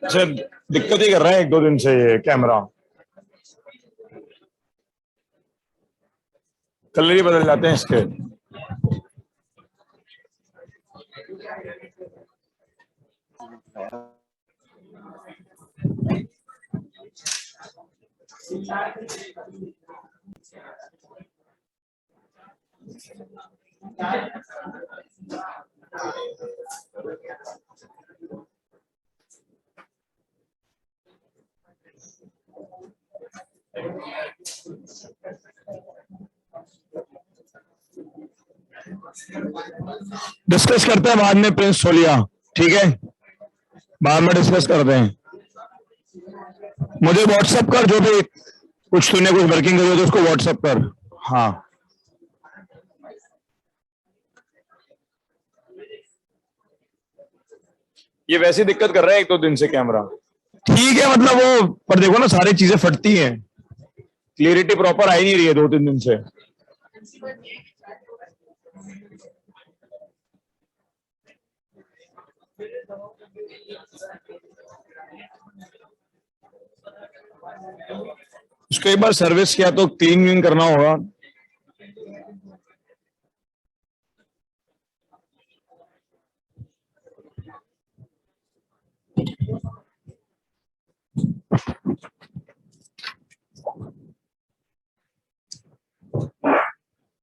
अच्छा, दिक्कत ही कर रहा है एक दो दिन से ये कैमरा। कलर ही बदल जाते हैं इसके। डिस्कस करते हैं बाद में प्रिंस सोलिया, ठीक है? बाद में डिस्कस करते हैं। मुझे व्हाट्सएप कर, जो भी कुछ तूने कुछ वर्किंग करी हो तो उसको व्हाट्सएप कर। हाँ, ये वैसी दिक्कत कर रहा है एक दो दिन से कैमरा। ठीक है, मतलब वो पर देखो ना, सारी चीजें फटती हैं, क्लियरिटी प्रॉपर आई नहीं रही है दो तीन दिन से। उसको एक बार सर्विस किया तो क्लीन करना होगा।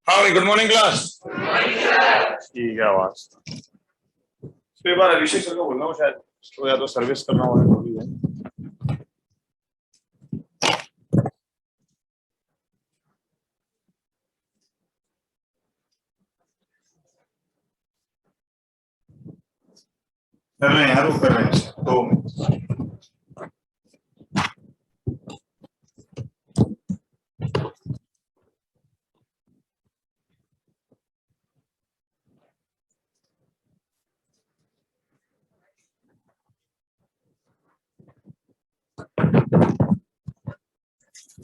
हाँ भाई, गुड मॉर्निंग क्लास। ठीक है, आवाज तो एक बार अभिषेक सर को बोलना हो, शायद तो या तो सर्विस करना होगा जो भी है। कर रहे हैं यार, वो कर रहे हैं तो।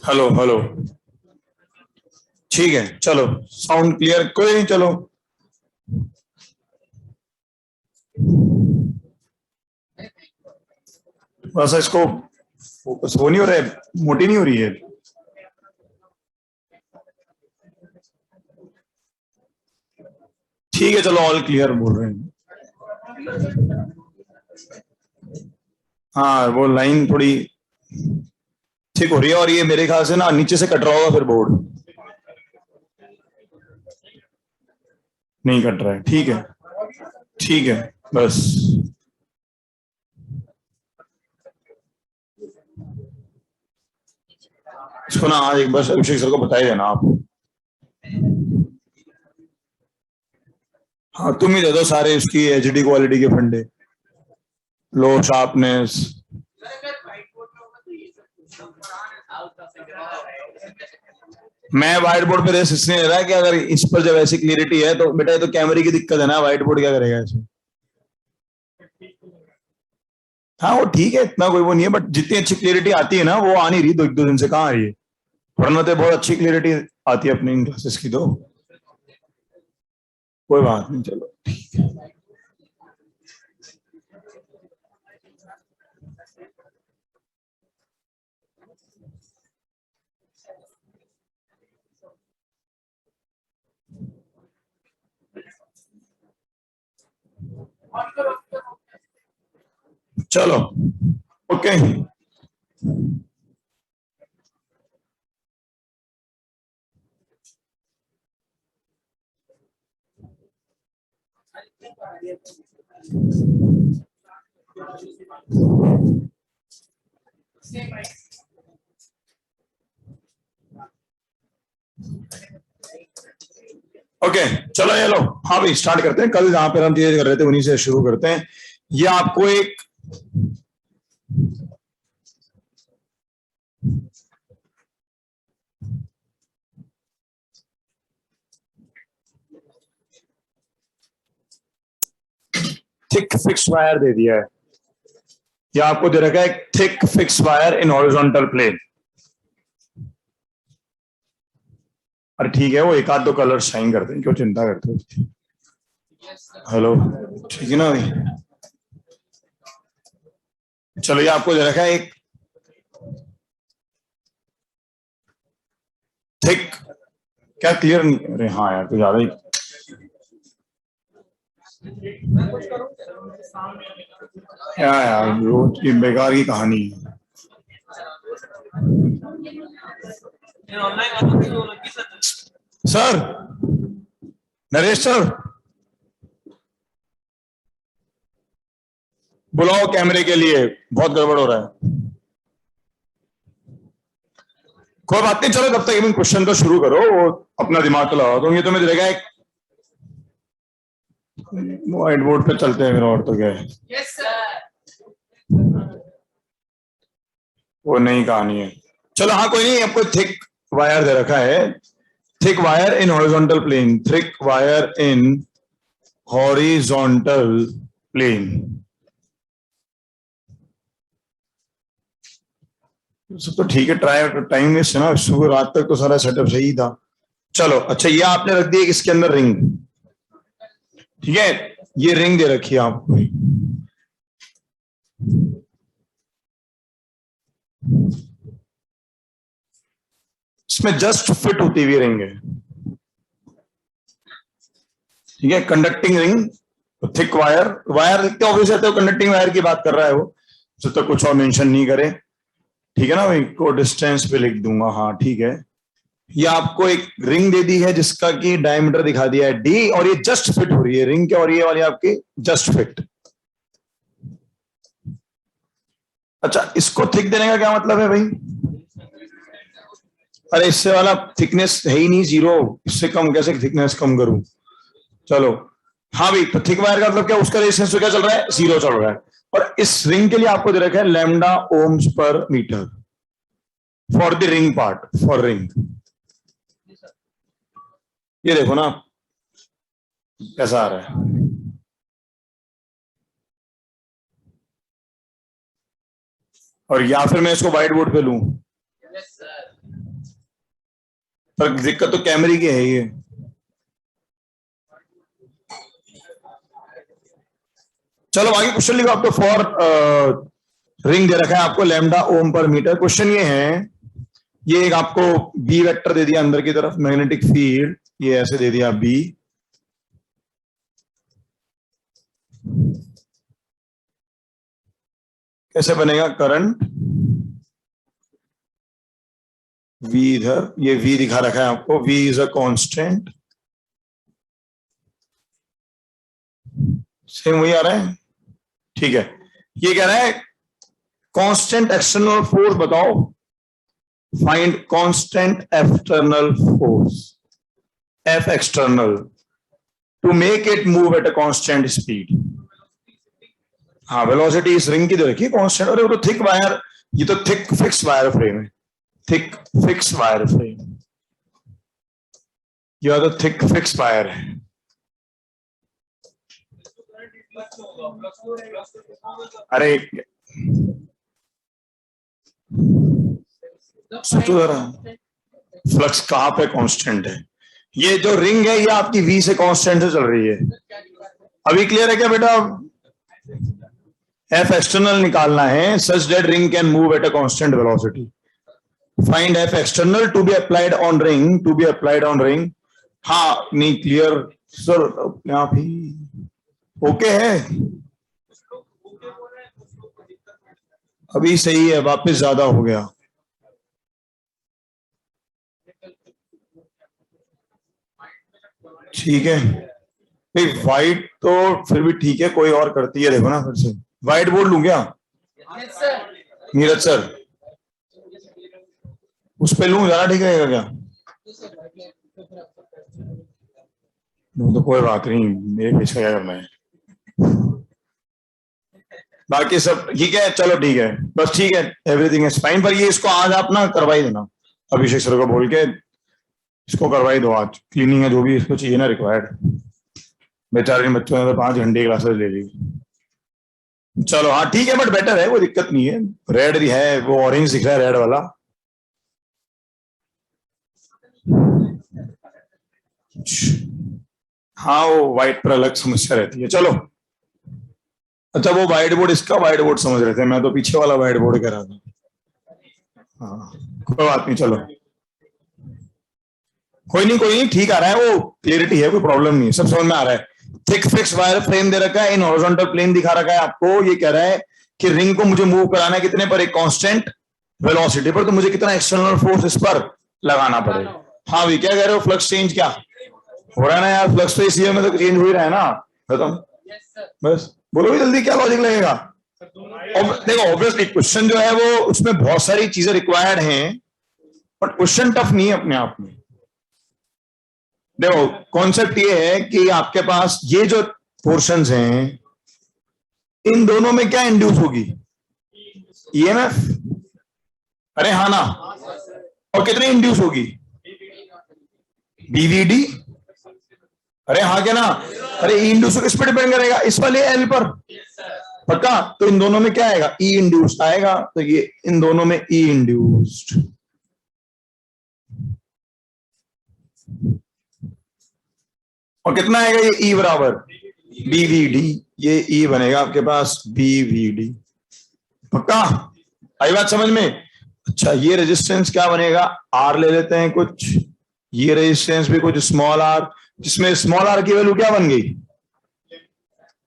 हेलो हेलो, ठीक है, चलो साउंड क्लियर, कोई नहीं, चलो। बस इसको फोकस हो नहीं हो रहा है, मोटी नहीं हो रही है। ठीक है, चलो ऑल क्लियर बोल रहे हैं। हाँ, वो लाइन थोड़ी ठीक हो रही है, और ये मेरे ख्याल से ना नीचे से कट रहा होगा फिर बोर्ड। नहीं कट रहा है, ठीक है, ठीक है, बस। इसको ना आज एक बार अभिषेक सर को बताइए देना आप। हाँ, तुम ही दे दो सारे उसकी एचडी क्वालिटी के फंडे, लो शार्पनेस। मैं व्हाइट बोर्ड पे रेस इसलिए ले रहा है कि अगर इस पर जब ऐसी क्लियरिटी है तो बेटा, ये तो कैमरे की दिक्कत है ना, व्हाइट बोर्ड क्या करेगा इसमें। हाँ वो ठीक है, इतना कोई वो नहीं है, बट जितनी अच्छी क्लियरिटी आती है ना, वो आ नहीं रही दो एक दो दिन से, कहाँ आ रही है? वरना तो बहुत अच्छी क्लियरिटी आती है अपनी इन क्लासेस की तो। कोई बात नहीं, चलो ठीक है। चलो ओके। ओके, चलो ये लो। हाँ भाई, स्टार्ट करते हैं। कल जहां पर हम चीजें कर रहे थे उन्हीं से शुरू करते हैं। ये आपको एक थिक फिक्स वायर दे दिया है। ये आपको दे रखा है एक thick fix wire in horizontal plane. अरे ठीक है, वो एक आध दो कलर शाइन करते हैं, क्यों चिंता करते हो? हेलो, ठीक है ना भाई? चलो ये आपको दे रखा है एक थिक, क्या क्लियर नहीं, अरे हाँ यार तो ज्यादा ही, क्या यार रोज की बेकार की कहानी है। सर, नरेश सर, बुलाओ कैमरे के लिए, बहुत गड़बड़ हो रहा है। कोई बात नहीं, चलो तब तक इवन क्वेश्चन तो शुरू करो, वो अपना दिमाग तो लगाओ। तो ये तो मैं देगा एक व्हाइट बोर्ड पे चलते हैं फिर, और तो क्या है। Yes sir. वो नई कहानी है। चलो हाँ कोई नहीं, आपको थिक वायर दे रखा है, thick wire in horizontal plane, thick wire in horizontal plane. सब तो ठीक है, ट्राई टाइम वेस्ट है ना, सुबह रात तक तो सारा सेटअप सही था। चलो अच्छा, ये आपने रख दिया इसके अंदर रिंग, ठीक है, ये रिंग दे रखी है आपको, इसमें जस्ट फिट होती हुई रिंग है, ठीक है, conducting ring, thick wire, wire लिखते ऑब्वियस है तो कंडक्टिंग वायर की बात कर रहा है वो, जब तक कुछ और मेंशन नहीं करे, ठीक है ना भाई, को डिस्टेंस पे लिख दूंगा, हाँ ठीक है। ये आपको एक रिंग दे दी है जिसका की डायमीटर दिखा दिया है डी, और ये जस्ट फिट हो रही है रिंग के, और ये वाली आपकी जस्ट फिट। अच्छा, इसको थिक देने का क्या मतलब है भाई? अरे इससे वाला थिकनेस है ही नहीं, जीरो, इससे कम कैसे थिकनेस कम करूं? चलो हाँ भाई, तो थिक वायर का मतलब क्या, उसका रेजिस्टेंस तो क्या चल रहा है, जीरो चल रहा है, और इस रिंग के लिए आपको दे रखा है लैम्डा ओम्स पर metre for the ring part, for ring. ये देखो ना कैसा आ रहा है, और या फिर मैं इसको व्हाइट बोर्ड पे लूं, पर दिक्कत तो कैमरे की है ये। चलो आगे क्वेश्चन लिखो आप, तो फॉर रिंग दे रखा है आपको लैम्डा ओम पर मीटर। क्वेश्चन ये है, ये एक आपको बी वेक्टर दे दिया अंदर की तरफ, मैग्नेटिक फील्ड ये ऐसे दे दिया बी, कैसे बनेगा करंट, वी इधर, ये वी दिखा रखा है आपको, V is a constant, same वही आ रहा है, ठीक है। ये कह रहा है कांस्टेंट एक्सटर्नल फोर्स बताओ, find constant external force, F external, to make it move at a constant speed. हाँ वेलोसिटी इस रिंग की तो रखिए कांस्टेंट, अरे वो तो थिक वायर, ये तो थिक फिक्स वायर फ्रेम है, थिक फिक्स वायर फ्रेम, यह तो थिक फिक्स वायर है। अरे सोचो जरा, फ्लक्स कहां पे कांस्टेंट है, ये जो रिंग है ये आपकी वी से कांस्टेंट से चल रही है। अभी क्लियर है क्या बेटा? एफ एक्सटर्नल निकालना है, such that ring can move at a constant velocity, find F external to be applied on ring, to be applied on ring. हाँ नहीं क्लियर सर, आप ही ओके है, अभी सही है, वापस ज्यादा हो गया। ठीक है भाई, व्हाइट तो फिर भी ठीक है, कोई और करती है, देखो ना फिर से व्हाइट बोर्ड लूं क्या नीरज सर, उस पे लूं ज्यादा ठीक रहेगा क्या? तो कोई बात नहीं, मेरे पीछे क्या करना है, बाकी सब ठीक है, चलो ठीक है, बस ठीक है, एवरीथिंग इज फाइन। पर ये इसको आज आप ना करवाई देना, अभिषेक सर को बोल के इसको करवाई दो आज, क्लीनिंग है जो भी इसको चाहिए ना रिक्वायर्ड, बेचारे बच्चों ने तो 5 घंटे क्लासेस ले ली। चलो हाँ ठीक है, बट बेटर है, वो दिक्कत नहीं है, रेड भी है, वो ऑरेंज दिख रहा है रेड वाला, हाँ वो व्हाइट पर अलग समस्या रहती है। चलो अच्छा वो व्हाइट बोर्ड, इसका व्हाइट बोर्ड समझ रहे थे, मैं तो पीछे वाला व्हाइट बोर्ड कह रहा था। हाँ कोई बात नहीं, चलो कोई नहीं, ठीक आ रहा है, वो क्लियरिटी है, कोई प्रॉब्लम नहीं है, सब समझ में आ रहा है। थिक फिक्स वायर फ्रेम दे रखा है, इन हॉरिजॉन्टल प्लेन दिखा रखा है आपको, ये कह रहा है कि रिंग को मुझे मूव कराना है कितने पर, एक कांस्टेंट वेलोसिटी पर, तो मुझे कितना एक्सटर्नल फोर्स इस पर लगाना पड़ेगा। हाँ भाई क्या कह रहे हो, फ्लक्स चेंज क्या हो रहा है ना यार, फ्लक्स तो इसी में तो चेंज हो ही रहा है ना, खत्म। बस बोलो भी जल्दी, क्या लॉजिक लगेगा। देखो ऑब्वियसली क्वेश्चन जो है वो, उसमें बहुत सारी चीजें रिक्वायर्ड हैं, बट क्वेश्चन टफ नहीं है अपने आप में। देखो कॉन्सेप्ट ये है कि आपके पास ये जो पोर्शंस हैं, इन दोनों में क्या इंड्यूस होगी, ईएमएफ। अरे हाँ ना, और कितनी इंड्यूस होगी, बीवीडी। अरे हाँ क्या ना, अरे ई इंड्यूस किस पर डिपेंड करेगा, इस वाले एल पर, पक्का। तो इन दोनों में क्या आएगा, ई इंड्यूस्ड आएगा, तो ये इन दोनों में ई इंड्यूस्ड। और कितना आएगा ये ई बराबर बीवीडी, ये ई बनेगा आपके पास बीवीडी, पक्का। आई बात समझ में। अच्छा ये रेजिस्टेंस क्या बनेगा, आर ले लेते हैं कुछ, ये रेजिस्टेंस भी कुछ स्मॉल आर, जिसमें स्मॉल आर की वैल्यू क्या बन गई,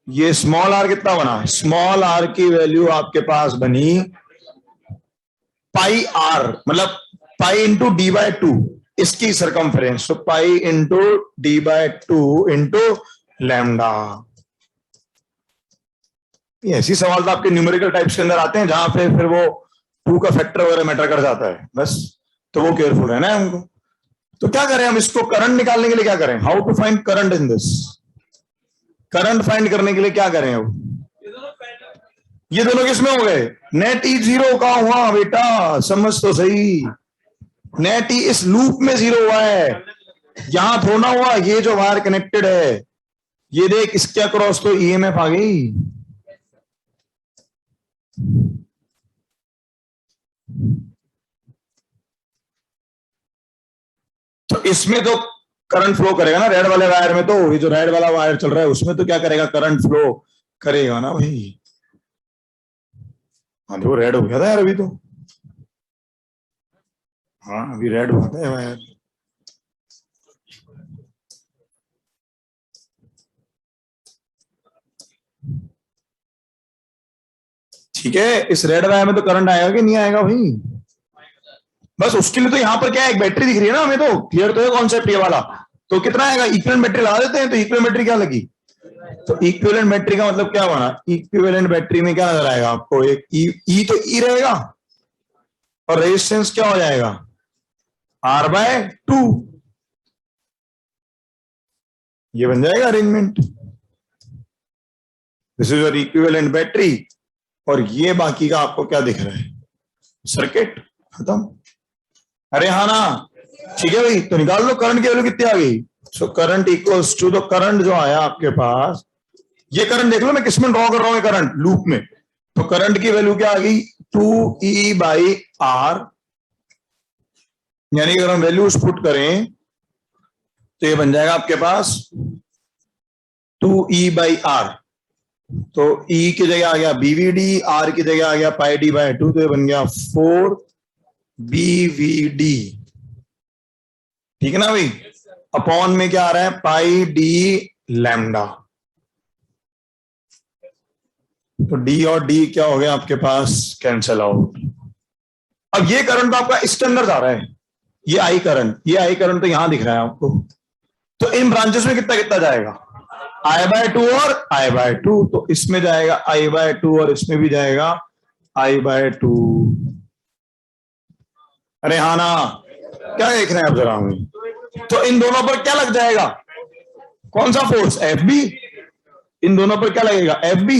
ये स्मॉल आर कितना बना, स्मॉल आर की वैल्यू आपके पास बनी पाई आर, मतलब pi into D by two, इसकी सरकमफ्रेंस, तो pi into D by two into lambda. ऐसी सवाल तो आपके न्यूमेरिकल टाइप्स के अंदर आते हैं जहां पे फिर वो टू का फैक्टर वगैरह मैटर कर जाता है, बस तो वो केयरफुल रहना है हमको। तो क्या करें हम, इसको करंट निकालने के लिए क्या करें, how to find current in this, current find करने के लिए क्या करें अब, ये दोनों किसमें हो गए, नेट ई जीरो का हुआ बेटा, समझ तो सही, नेट ई इस लूप में जीरो हुआ है, यहां थोड़ा हुआ, ये जो वायर कनेक्टेड है, ये देख इसके अक्रॉस तो ईएमएफ आ गई। तो इसमें तो करंट फ्लो करेगा ना, रेड वाले वायर में, तो ये जो रेड वाला वायर चल रहा है उसमें तो क्या करेगा, करंट फ्लो करेगा ना भाई। हाँ देखो रेड हो गया था यार अभी तो, हाँ अभी रेड हुआ था वायर। ठीक है, इस रेड वायर में तो करंट आएगा कि नहीं आएगा भाई, बस उसके लिए तो यहाँ पर क्या है, एक बैटरी दिख रही है ना हमें, तो क्लियर तो है कॉन्सेप्ट ये वाला। तो कितना आएगा, इक्विवेलेंट बैटरी लगा देते हैं, तो इक्विवेलेंट बैटरी क्या लगी, तो इक्विवेलेंट बैटरी का मतलब क्या बना, इक्विवेलेंट बैटरी में क्या नजर आएगा आपको, एक ई तो ई रहेगा, और रेजिस्टेंस क्या हो जाएगा, आर बाय टू, ये बन जाएगा arrangement, this is your equivalent battery, और ये बाकी का आपको क्या दिख रहा है, सर्किट, खत्म। अरे हाँ ना, ठीक है भाई, तो निकाल लो करंट की वैल्यू कितनी आ गई, सो करंट इक्वल्स टू, तो करंट जो आया आपके पास, ये करंट देख लो मैं किसमें ड्रॉ कर रहा हूं, करंट लूप में, तो करंट की वैल्यू क्या आ गई, 2E/R, यानी अगर हम वैल्यूज पुट करें तो ये बन जाएगा आपके पास 2E/R, तो E की जगह आ गया BVD, R की जगह आ गया πD/2, तो ये बन गया 4BVD, ठीक है ना भाई, अपॉन में क्या आ रहा है, पाई डी लैम्डा, तो डी और डी क्या हो गया आपके पास, कैंसल आउट। अब ये करंट तो आपका इसके अंदर जा रहा है, ये आई करंट, ये आई करंट तो यहां दिख रहा है आपको, तो इन ब्रांचेस में कितना कितना जाएगा, I/2 और I/2, तो इसमें जाएगा I/2 और इसमें भी जाएगा I/2। अरे हाँ ना, क्या देख रहे हैं आप जरा हमें, तो इन दोनों पर क्या लग जाएगा, कौन सा फोर्स, FB, इन दोनों पर क्या लगेगा, FB,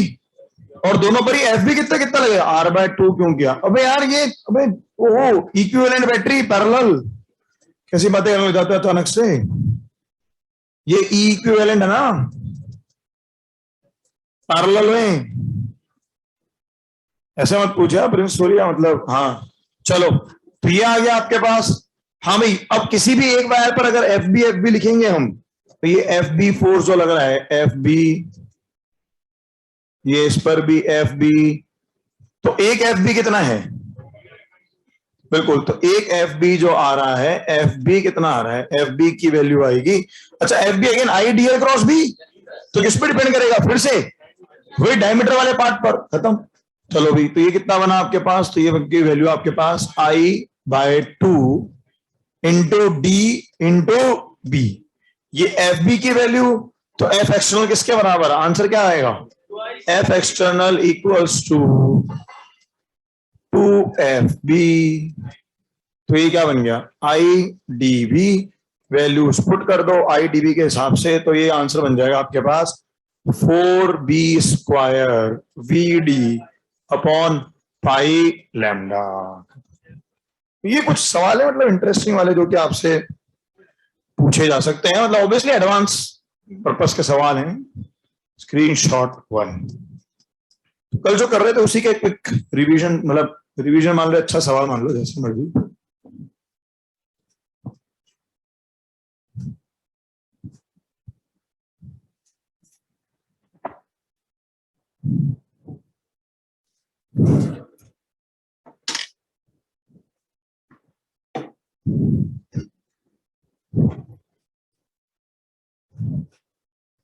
और दोनों पर ही FB कितना कितना लगेगा, R/2 क्यों किया, अबे यार ये, अबे ओहो, इक्विवेलेंट बैटरी पैरेलल, कैसी बातें हो जाते हैं अचानक से, ये इक्विवेलेंट है ना, पैरेलल में, ऐसे मत पूछे प्रिंस सोलिया, मतलब हाँ चलो, तो ये आ गया आपके पास। हाँ भाई, अब किसी भी एक वायर पर अगर FB लिखेंगे हम, तो ये FB फोर्स जो लग रहा है, FB ये इस पर भी एफ बी, तो एक एफ बी कितना है, बिल्कुल, तो एक एफ बी जो आ रहा है, एफ बी कितना आ रहा है, एफ बी की वैल्यू आएगी, अच्छा F B again I D L cross B, तो किस पर डिपेंड करेगा, फिर से वही डायमीटर वाले पार्ट पर, खत्म। चलो भी, तो ये कितना बना आपके पास, तो ये की वैल्यू आपके पास I by 2 into D into B, ये एफ बी की वैल्यू, तो एफ एक्सटर्नल किसके बराबर, आंसर क्या आएगा, F external equals to 2FB, तो ये क्या बन गया, IDB, वैल्यूज पुट कर दो IDB के हिसाब से, तो ये आंसर बन जाएगा आपके पास 4B square VD upon pi lambda. ये कुछ सवाल है मतलब इंटरेस्टिंग वाले जो कि आपसे पूछे जा सकते हैं, मतलब ऑब्वियसली एडवांस पर्पस के सवाल हैं। स्क्रीनशॉट 1, कल जो कर रहे थे उसी के क्विक रिवीजन, मतलब रिवीजन मान लो, अच्छा सवाल मान लो, जैसे मर्जी।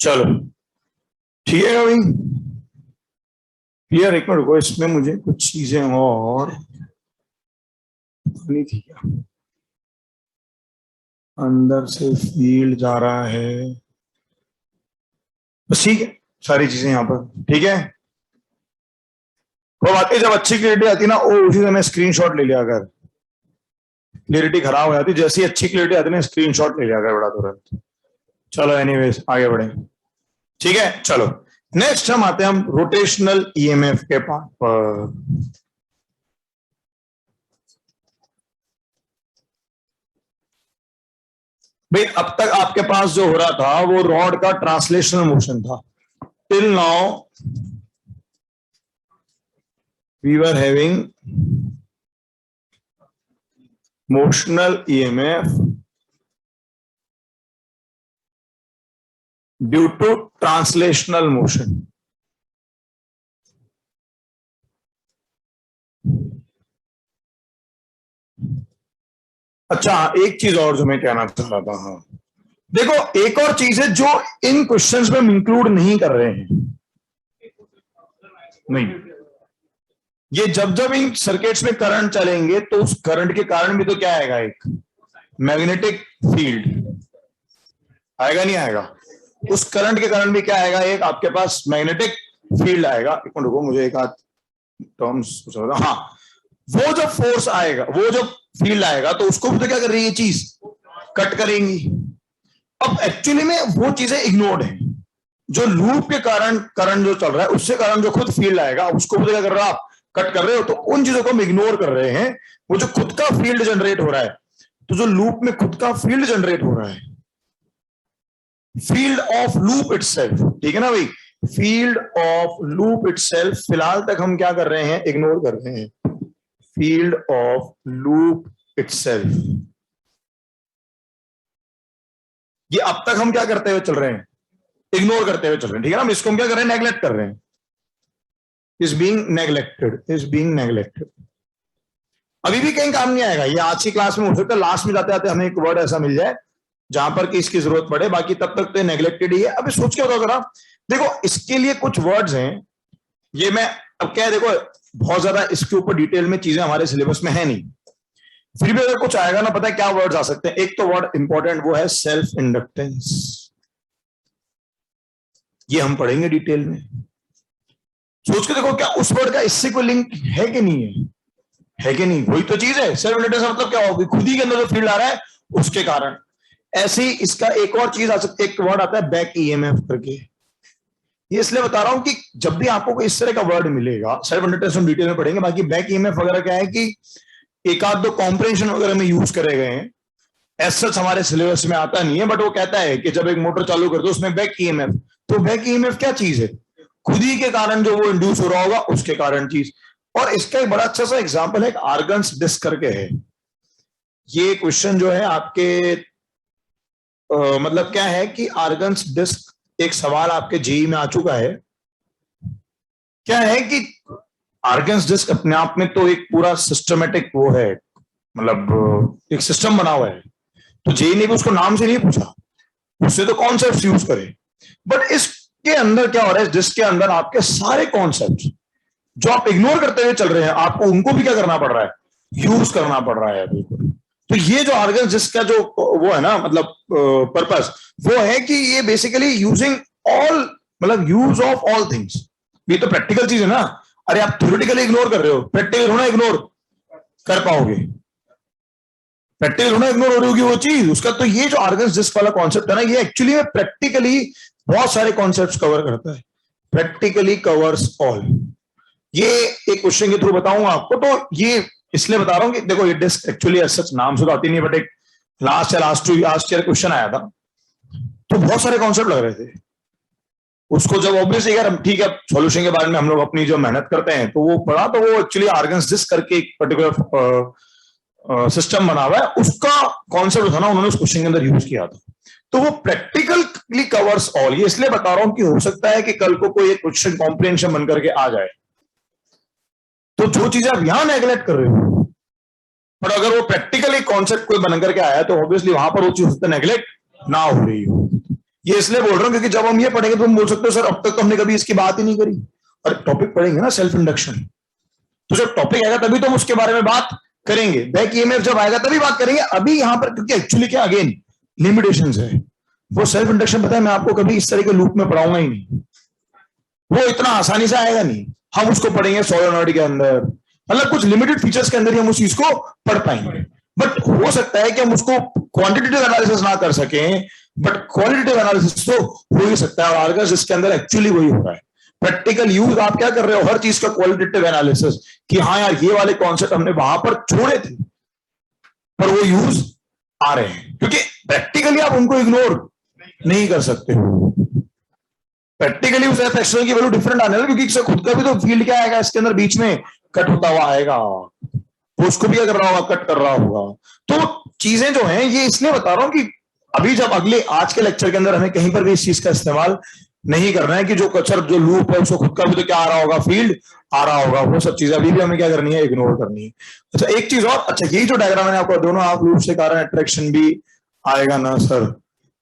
चलो ठीक है भाई, क्लियर। एक मिनट रुको, इसमें मुझे कुछ चीजें और नहीं थी क्या, अंदर से फील्ड जा रहा है, बस ठीक है, सारी चीजें यहाँ पर ठीक है। वो बात है, जब अच्छी क्लियरिटी आती ना, वो उसी समय स्क्रीनशॉट ले लिया कर, क्लियरिटी खराब हो जाती, जैसी अच्छी क्लियरिटी आती ना, स्क्रीनशॉट ले लिया कर बड़ा तुरंत। चलो एनीवेज आगे बढ़े, ठीक है। चलो नेक्स्ट हम आते हैं हम रोटेशनल ईएमएफ के पार्ट पर। भाई अब तक आपके पास जो हो रहा था वो रॉड का ट्रांसलेशनल मोशन था, till now we were having motional EMF due to translational motion. अच्छा एक चीज और जो मैं कहना चाह रहा था, हाँ देखो एक और चीज है जो इन क्वेश्चंस में इंक्लूड नहीं कर रहे हैं, नहीं, ये जब जब इन सर्किट्स में करंट चलेंगे तो उस करंट के कारण भी तो क्या आएगा, एक मैग्नेटिक फील्ड आएगा, नहीं आएगा, उस करंट के कारण भी क्या आएगा, एक आपके पास मैग्नेटिक फील्ड आएगा। एक मिनट रुको, मुझे एक आध टर्म्स, हाँ, वो जब फोर्स आएगा, वो जब फील्ड आएगा तो उसको भी तो क्या कर रही है, चीज कट करेंगी। अब एक्चुअली में वो चीजें इग्नोर्ड है, जो लूप के कारण करंट जो चल रहा है उससे कारण जो खुद फील्ड आएगा उसको भी क्या कर रहा है, आप कट कर रहे हो, तो उन चीजों को हम इग्नोर कर रहे हैं। वो जो खुद का फील्ड जनरेट हो रहा है, तो जो लूप में खुद का फील्ड जनरेट हो रहा है, फील्ड ऑफ लूप इटसेल्फ, ठीक है ना भाई, फील्ड ऑफ लूप इटसेल्फ फिलहाल तक हम क्या कर रहे हैं, इग्नोर कर रहे हैं, फील्ड ऑफ लूप इटसेल्फ, ये अब तक हम क्या करते हुए चल रहे हैं, इग्नोर करते हुए चल रहे हैं, ठीक है ना, हम इसको हम क्या कर रहे हैं, नेग्लेक्ट कर रहे हैं, is being neglected, is being neglected. अभी भी कहीं काम नहीं आएगा, ये आज की क्लास में हो सकता है लास्ट में जाते जाते हमें एक वर्ड ऐसा मिल जाए जहां पर कि इसकी जरूरत पड़े, बाकी तब तक तो नेग्लेक्टेड ही है। अभी सोच के बताओ जरा, देखो इसके लिए कुछ वर्ड्स हैं, ये मैं अब क्या है, देखो बहुत ज्यादा इसके ऊपर डिटेल में चीजें हमारे सिलेबस में है नहीं, फिर भी अगर कुछ आएगा ना, पता है क्या वर्ड्स आ सकते हैं, एक तो वर्ड इंपॉर्टेंट वो है सेल्फ इंडक्टेंस, ये हम पढ़ेंगे डिटेल में। सोच के देखो क्या उस वर्ड का इससे कोई लिंक है कि नहीं है कि नहीं, वही तो चीज है, सेल्फ इंडक्टेंस मतलब क्या होगी, खुद ही के अंदर जो फील्ड आ रहा है उसके कारण। ऐसे ही इसका एक और चीज आ सकती है, एक वर्ड आता है बैक ईएमएफ करके, ये इसलिए बता रहा हूं कि जब भी आपको कोई इस तरह का वर्ड मिलेगा, सेल्फ इंडक्टेंस हम डिटेल में पढ़ेंगे, बाकी बैक ईएमएफ वगैरह क्या है कि एक आध दो कॉम्प्रेंशन वगैरह में यूज करे गए हैं, एज हमारे सिलेबस में आता नहीं है, बट वो कहता है कि जब एक मोटर चालू कर दो उसमें बैक ईएमएफ, तो बैक ईएमएफ क्या चीज है, खुद ही के कारण जो वो इंड्यूस हो रहा होगा उसके कारण चीज। और इसका एक बड़ा अच्छा सा एग्जांपल है, आर्गन्स डिस्क करके है, ये क्वेश्चन जो है आपके मतलब क्या है कि आर्गन्स डिस्क एक सवाल आपके जेई में आ चुका है, क्या है कि आर्गन्स डिस्क अपने आप में तो एक पूरा सिस्टमेटिक वो है, मतलब एक सिस्टम बना हुआ है। तो जेई ने भी उसको नाम से नहीं पूछा, उससे तो कॉन्सेप्ट यूज करे। बट इसके अंदर क्या हो रहा है, जिसके अंदर आपके सारे कॉन्सेप्ट जो आप इग्नोर करते हुए चल रहे हैं, आपको उनको भी क्या करना पड़ रहा है, यूज करना पड़ रहा है। बिल्कुल। तो ये जो आर्गन जिसका जो वो है ना, मतलब पर्पस, वो है कि ये बेसिकली यूजिंग ऑल, मतलब यूज ऑफ ऑल थिंग्स। ये तो प्रैक्टिकल चीज है ना। अरे आप थ्योरेटिकली इग्नोर कर रहे हो, प्रैक्टिकल होना इग्नोर कर पाओगे, प्रैक्टिकल होना इग्नोर हो रही होगी वो चीज उसका। तो ये जो आर्गन जिस वाला कॉन्सेप्ट है ना, ये एक्चुअली में प्रैक्टिकली बहुत सारे कॉन्सेप्ट्स कवर करता है, प्रैक्टिकली कवर्स ऑल। ये एक क्वेश्चन के थ्रू बताऊंगा आपको। तो ये इसलिए बता रहा हूं कि देखो, ये डिस्क एक्चुअली सच नाम से तो आती नहीं, बट एक लास्ट ईयर क्वेश्चन आया था, तो बहुत सारे कॉन्सेप्ट लग रहे थे उसको। जब ऑब्वियसली यार ठीक है, सॉल्यूशन के बारे में हम लोग अपनी जो मेहनत करते हैं, तो वो पढ़ा, तो वो एक्चुअली आर्गन डिस्क करके एक पर्टिकुलर सिस्टम बना हुआ है, उसका कॉन्सेप्ट था ना, उन्होंने उस क्वेश्चन के अंदर यूज किया था। तो वो प्रैक्टिकली कवर्स ऑल। ये इसलिए बता रहा हूं कि हो सकता है कि कल को कोई एक क्वेश्चन कॉम्प्रिहेंशन बन करके आ जाए, तो जो चीजें आप यहां नेग्लेक्ट कर रहे हो, पर अगर वो प्रैक्टिकली कॉन्सेप्ट कोई बन करके आया, तो ऑब्वियसली वहां पर वो चीज नेग्लेक्ट ना हो रही हो। ये इसलिए बोल रहा हूं क्योंकि जब हम ये पढ़ेंगे तो हम बोल सकते हो सर अब तक तो हमने कभी इसकी बात ही नहीं करी। और टॉपिक पढ़ेंगे ना सेल्फ इंडक्शन, तो जब टॉपिक आएगा तभी तो हम उसके बारे में बात करेंगे। बैक ईएमएफ जब आएगा तभी बात करेंगे। अभी यहां पर क्योंकि एक्चुअली क्या, अगेन लिमिटेशंस है। वो सेल्फ इंडक्शन पता है, मैं आपको कभी इस तरह के लूप में पढ़ाऊंगा ही नहीं, वो इतना आसानी से आएगा नहीं। हम उसको पढ़ेंगे सोलोनॉइड के अंदर, मतलब कुछ लिमिटेड फीचर्स के अंदर ही हम उस चीज को पढ़ पाएंगे। बट हो सकता है कि हम उसको क्वांटिटेटिव एनालिसिस ना कर सकें, बट क्वालिटेटिव एनालिसिस तो हो ही सकता है। और आर्गस इसके अंदर एक्चुअली वही हो रहा है, प्रैक्टिकल यूज। आप क्या कर रहे हो, हर चीज का क्वालिटेटिव एनालिसिस, कि हाँ यार ये वाले कॉन्सेप्ट हमने वहां पर छोड़े थे पर वो यूज आ रहे हैं, क्योंकि प्रैक्टिकली आप उनको इग्नोर नहीं कर सकते हो। प्रैक्टिकली उस एफ एक्सटर्नल की वैल्यू डिफरेंट आने लगी, क्योंकि इससे खुद का भी तो फील्ड क्या आएगा इसके अंदर, बीच में कट होता हुआ आएगा, वो उसको भी क्या कर रहा होगा, कट कर रहा होगा। तो चीजें जो हैं, ये इसलिए बता रहा हूं कि अभी जब अगले आज के लेक्चर के अंदर हमें कहीं पर भी इस चीज का इस्तेमाल नहीं करना है कि जो कचर जो लूप है उसको खुद का भी तो क्या आ रहा होगा, फील्ड आ रहा होगा। वो सब चीजें अभी भी हमें क्या करनी है, इग्नोर करनी है। अच्छा एक चीज और, अच्छा यही जो डायग्राम मैंने आपको, दोनों हाफ लूप से कारण अट्रैक्शन भी आएगा ना सर।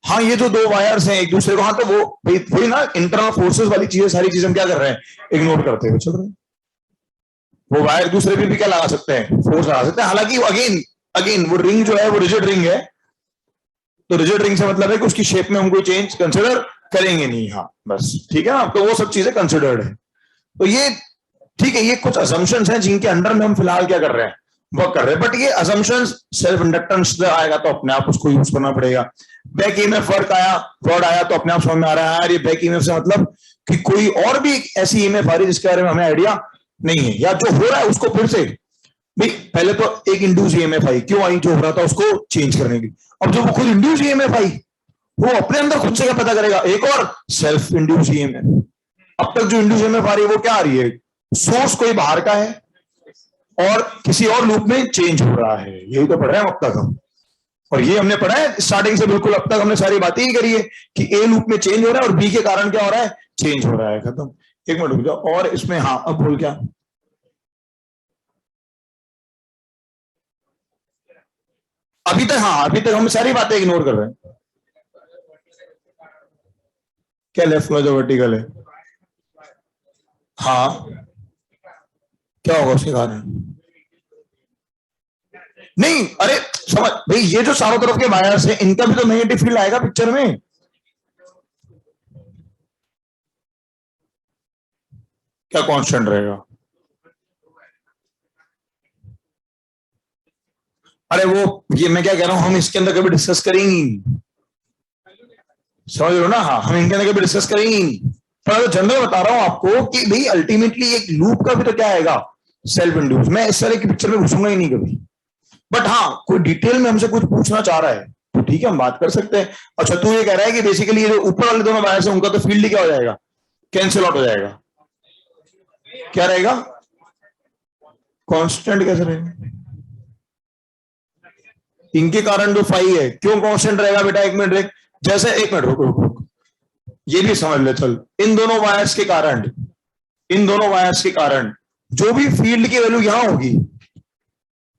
हाँ ये जो दो वायर्स हैं एक दूसरे को, हाँ तो वो वही ना इंटरनल फोर्सेस वाली चीजें, सारी चीजें हम क्या कर रहे हैं, इग्नोर करते हुए चल रहे हैं। वो वायर दूसरे पे भी क्या लगा सकते हैं, फोर्स लगा सकते हैं। हालांकि अगेन वो रिंग जो है वो रिजिड रिंग है, तो रिजिड रिंग से मतलब है कि उसकी शेप में हम कोई चेंज कंसिडर करेंगे नहीं। हाँ बस ठीक है ना, आपको वो सब चीजें कंसिडर्ड है। तो ये ठीक है, ये कुछ असम्पशंस हैं जिनके अंडर में हम फिलहाल क्या कर रहे हैं, वर्क कर रहे हैं। बट ये असम्पशंस सेल्फ इंडक्टेंस आएगा तो अपने आप उसको यूज करना पड़ेगा। बैक ईएमएफ वर्ड आया तो अपने आप समझ में आ रहा है यार ये बैक ईएमएफ से मतलब कि कोई और भी ऐसी ईएमएफ आ रही है जिसके बारे में हमें आइडिया नहीं है, या जो हो रहा है उसको फिर से भाई, पहले तो एक इंड्यूस ईएमएफ आई, क्यों आई, जो हो रहा था उसको चेंज करने की। अब जब वो खुद इंड्यूस ईएमएफ आई, वो अपने अंदर खुद से क्या पता करेगा, एक और सेल्फ इंड्यूस ईएमएफ। अब तक जो इंड्यूस ईएमएफ आ रही है वो क्या आ रही है, सोर्स कोई बाहर का है और किसी और लूप में चेंज हो रहा है। यही तो पढ़ रहे हैं अब तक हम, और ये हमने पढ़ा है स्टार्टिंग से बिल्कुल अब तक हमने सारी बातें ही करी है कि ए लूप में चेंज हो रहा है और बी के कारण क्या हो रहा है, चेंज हो रहा है। खत्म। एक मिनट रुक जाओ। और इसमें हाँ अब बोल क्या, अभी तक हम सारी बातें इग्नोर कर रहे हैं। क्या लेफ्ट में जो वर्टिकल है, हाँ क्या होगा उसके कारण, नहीं अरे समझ भाई, ये जो चारों तरफ के वायर्स हैं इनका भी तो नेगेटिव फील्ड आएगा पिक्चर में। क्या कांस्टेंट रहेगा, अरे वो ये मैं क्या कह रहा हूं, हम इसके अंदर कभी डिस्कस करेंगे, समझ लो ना। हाँ हम इनके अंदर कभी डिस्कस करेंगे, पर जनरल बता रहा हूं आपको कि भाई अल्टीमेटली एक लूप का भी तो क्या आएगा, सेल्फ इंड्यूस। मैं इस तरह की पिक्चर में घुसूंगा ही नहीं कभी। बट हाँ कोई डिटेल में हमसे कुछ पूछना चाह रहा है तो ठीक है, हम बात कर सकते हैं। अच्छा तू ये कह रहा है कि बेसिकली ये जो ऊपर वाले दोनों वायर्स हैं उनका तो फील्ड क्या हो जाएगा, कैंसिल आउट हो जाएगा। क्या रहेगा, कांस्टेंट कैसे रहेगा, इनके कारण जो फाई है क्यों कांस्टेंट रहेगा बेटा, एक मिनट रुक, जैसे एक मिनट रुक रुक रुक, ये भी समझ ले चल। इन दोनों वायर्स के कारण इन दोनों वायर्स के कारण जो भी फील्ड की वैल्यू यहां होगी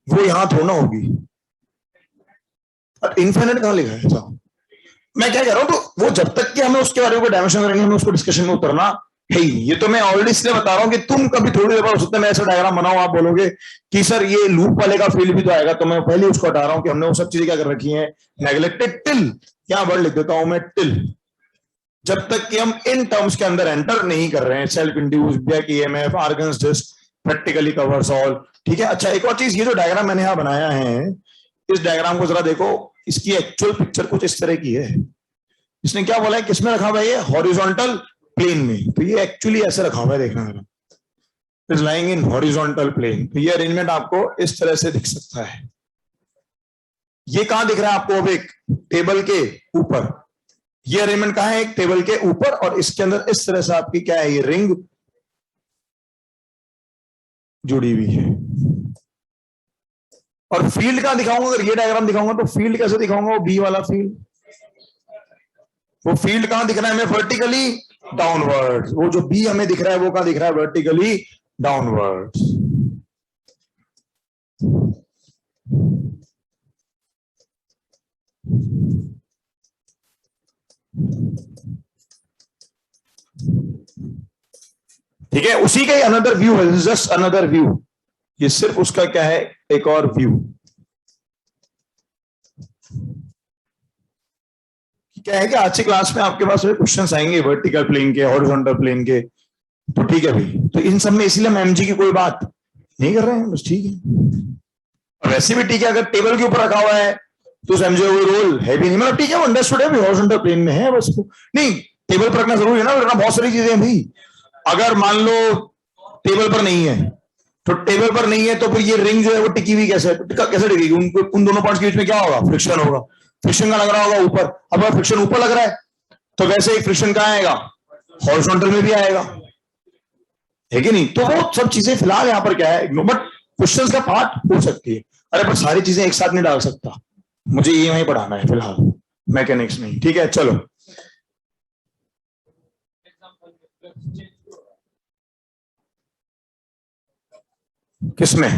वो यहां थोड़ा ना होगी। और इनफाइनाइट कहां लिखा है ऐसा? मैं क्या कह रहा हूं, तो वो जब तक कि हमें उसके बारे में डायमेंशन करेंगे, हमें उसको डिस्कशन में उतरना है ही। ये तो मैं ऑलरेडी इसलिए बता रहा हूं कि तुम कभी थोड़ी देर बाद हो सकता है मैं ऐसा डायग्राम बनाऊं, आप बोलोगे कि सर ये लूप वाले का फील्ड भी तो आएगा, तो मैं पहले उसको हटा रहा हूं कि हमने वो सब चीजें क्या कर रखी हैं, नेग्लेक्टेड टिल। क्या वर्ड लिख देता हूं मैं, टिल। जब तक कि हम इन टर्म्स के अंदर एंटर नहीं कर रहे हैं, self induced, back EMF, argon's disc, practically covers all, ठीक है। अच्छा, एक और चीज, ये जो डायग्राम मैंने यहां बनाया है, इस डायग्राम को जरा देखो, इसकी एक्चुअल पिक्चर कुछ इस तरह की है। इसने क्या बोला है, किसमें रखा हुआ है, ये हॉरिजॉन्टल प्लेन में। तो ये एक्चुअली ऐसे रखा हुआ है, देखना जरा, is lying in horizontal plane. तो ये अरेंजमेंट आपको इस तरह से दिख सकता है। ये कहां दिख रहा है आपको, अब एक टेबल के ऊपर। ये अरेंजमेंट कहां है, एक टेबल के ऊपर, और इसके अंदर इस तरह से आपकी क्या है, ये रिंग जुड़ी हुई है। और फील्ड कहां दिखाऊंगा, अगर ये डायग्राम दिखाऊंगा तो फील्ड कैसे दिखाऊंगा, वो बी वाला फील्ड। वो फील्ड कहां दिख रहा है हमें, वर्टिकली डाउनवर्ड। वो जो बी हमें दिख रहा है वो कहां दिख रहा है, वर्टिकली डाउनवर्ड। ठीक है, उसी का ही अनदर व्यू है, जस्ट अनदर व्यू। ये सिर्फ उसका क्या है, एक और व्यू। क्या है कि आज की क्लास में आपके पास क्वेश्चंस आएंगे वर्टिकल प्लेन के, हॉरिजॉन्टल प्लेन के, तो ठीक है भाई। तो इन सब में इसीलिए हम एमजी की कोई बात नहीं कर रहे हैं, बस ठीक है। और वैसे भी ठीक है, अगर टेबल के ऊपर रखा हुआ है तो उस एमजे कोई रोल है भी नहीं, मतलब ठीक है, वो अंडरस्टूड है, हॉरिजॉन्टल प्लेन में है, बस नहीं टेबल पर रखना जरूरी है ना, वरना बहुत सारी चीजें हैं भाई। अगर मान लो टेबल पर नहीं है, तो टेबल पर नहीं है तो फिर ये रिंग जो है वो टिकी हुई कैसे कैसे टिकेगी, उन दोनों पार्ट्स के बीच में क्या होगा, फ्रिक्शन होगा। फ्रिक्शन का लग रहा होगा ऊपर। अब अगर फ्रिक्शन ऊपर लग रहा है तो वैसे ही फ्रिक्शन कहां आएगा, हॉरिजॉन्टल में भी आएगा, है कि नहीं। तो वो सब चीजें फिलहाल यहाँ पर क्या है, बट क्वेश्चन का पार्ट हो सकती है। अरे पर सारी चीजें एक साथ नहीं डाल सकता, मुझे ये वहीं पढ़ाना है फिलहाल, मैकेनिक्स नहीं, ठीक है। चलो, किसमें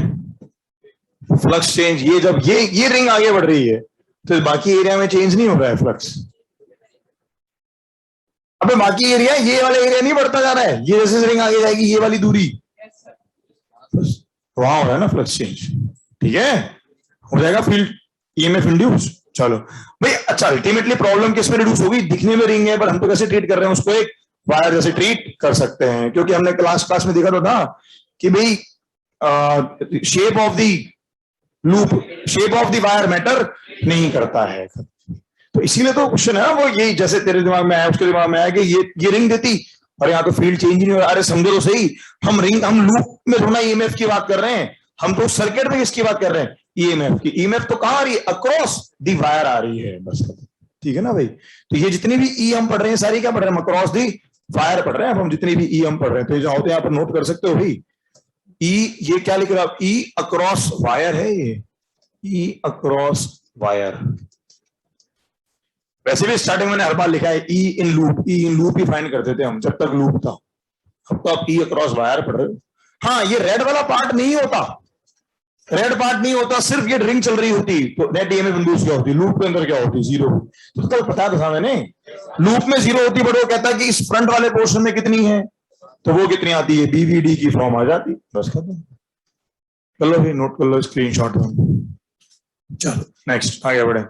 फ्लक्स चेंज, ये जब ये रिंग आगे बढ़ रही है तो बाकी एरिया में चेंज नहीं हो रहा है फ्लक्स। अबे बाकी एरिया, ये वाला एरिया नहीं बढ़ता जा रहा है, ये जैसे रिंग आगे जाएगी ये वाली दूरी, वहां हो रहा है ना फ्लक्स चेंज, ठीक है, हो जाएगा फील्ड ईएमएफ इंड्यूस। चलो भाई, अच्छा अल्टीमेटली प्रॉब्लम किस में रिड्यूस होगी, दिखने में रिंग है पर हम तो कैसे ट्रीट कर रहे हैं उसको, एक वायर जैसे ट्रीट कर सकते हैं, क्योंकि हमने क्लास में देखा तो था कि भाई shape of the loop, shape of the wire matter नहीं करता है। तो इसीलिए तो क्वेश्चन है ना वो, यही जैसे तेरे दिमाग में आया उसके दिमाग में आया कि ये रिंग देती और यहाँ तो फील्ड चेंज नहीं हो रहा। अरे समझो तो सही, हम लूप में थोड़ा ईएमएफ की बात कर रहे हैं, हम तो सर्किट में किसकी बात कर रहे हैं, ईएमएफ की। ईएमएफ तो कहां आ रही है, अक्रॉस दी वायर आ रही है, बस ठीक है ना भाई। तो ये जितनी भी ई हम पढ़ रहे हैं सारी क्या पढ़ रहे हैं, अक्रॉस दी वायर पढ़ रहे हैं हम जितनी भी ई हम पढ़ रहे हैं। तो ये होते हैं यहाँ पर नोट कर सकते हो भाई, ई ये क्या लिख रहा है, ई अक्रॉस वायर है, ये ई अक्रॉस वायर। वैसे भी स्टार्टिंग में हर बार लिखा है E in loop, E in loop ही फाइंड करते थे हम जब तक लूप था। अब तो आप ई अक्रॉस वायर पढ़ रहे हो। हाँ, ये रेड वाला पार्ट नहीं होता, रेड पार्ट नहीं होता, सिर्फ ये रिंग चल रही होती तो नेट ईएमएफ इंड्यूस क्या होती, लूप के अंदर क्या होती, जीरो। तो कल पता था मैंने, लूप में जीरो होती, बट वो कहता है कि इस फ्रंट वाले पोर्शन में कितनी है, तो वो कितनी आती है, बीवीडी की फॉर्म आ जाती, बस खत्म। चलो भाई नोट कर लो, स्क्रीनशॉट में। चलो नेक्स्ट आगे बढ़े।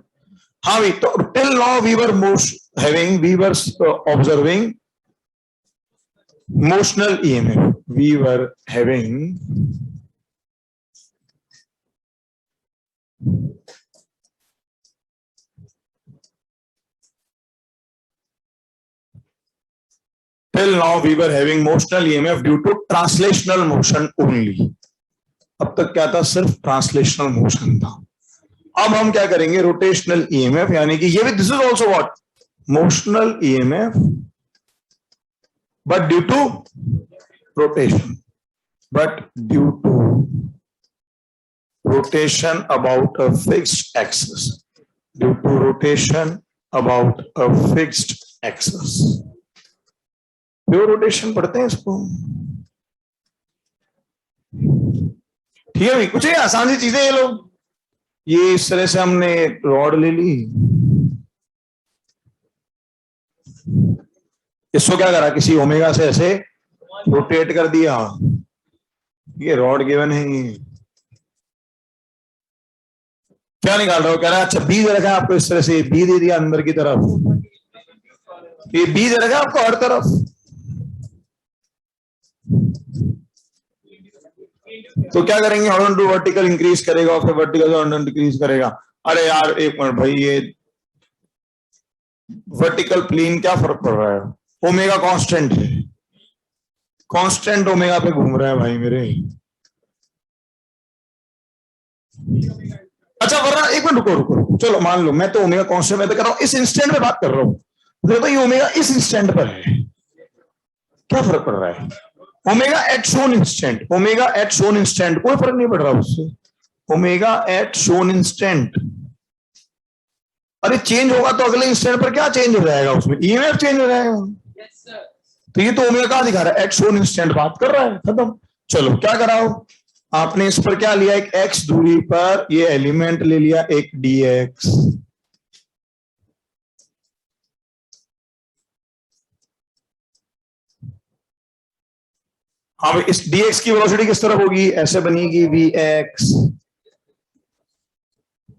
हाँ भाई, तो till now we were observing motional EMF, we were having till now we were having motional EMF due to translational motion only। अब तक क्या था, सिर्फ ट्रांसलेशनल मोशन था। अब हम क्या करेंगे, रोटेशनल ईएमएफ, यानी कि ये भी this is also what, motional EMF but due to rotation, but due to rotation about a fixed axis, due to rotation about a fixed axis. Pure rotation पढ़ते हैं इसको, ठीक है भाई, कुछ है आसान सी चीजें ये लोग, ये इस तरह से हमने रॉड ले ली, इसको क्या करा, किसी ओमेगा से ऐसे रोटेट कर दिया, ये रॉड गिवन है, ये क्या निकाल रहा हो, कह रहा है अच्छा बी दे रखा है आपको इस तरह से, बी दे दिया अंदर की तरफ, ये बी दे रखा है आपको हर तरफ, तो क्या करेंगे, हॉरिजॉन्टल वर्टिकल इंक्रीज करेगा और फिर वर्टिकल हॉरिजॉन्टल डिक्रीज करेगा। अरे यार एक मिनट भाई, ये वर्टिकल प्लेन क्या फर्क पड़ रहा है, ओमेगा कांस्टेंट है, कांस्टेंट ओमेगा पे घूम रहा है भाई मेरे। अच्छा वरना एक मिनट रुको रुको रुको, चलो मान लो मैं तो ओमेगा कांस्टेंट में तो कर रहा हूं, इस इंस्टेंट पे बात कर रहा हूं, तो ये ओमेगा इस इंस्टेंट पर है, क्या फर्क पड़ रहा है, omega eight shown instant, omega eight shown instant कोई फर्क नहीं पड़ रहा उससे, ओमेगा एट शोन इंस्टेंट, अरे चेंज होगा तो अगले इंस्टेंट पर क्या चेंज हो जाएगा, उसमें ईएमएफ चेंज हो जाएगा। तो ये तो ओमेगा क्या दिखा रहा है, एट शोन इंस्टेंट बात कर रहा है, खत्म। चलो क्या कराओ, आपने इस पर क्या लिया, एक एक्स दूरी पर ये एलिमेंट ले लिया, एक डीएक्स, हाँ भाई इस dx की वेलोसिटी किस तरफ होगी, ऐसे बनेगी vx,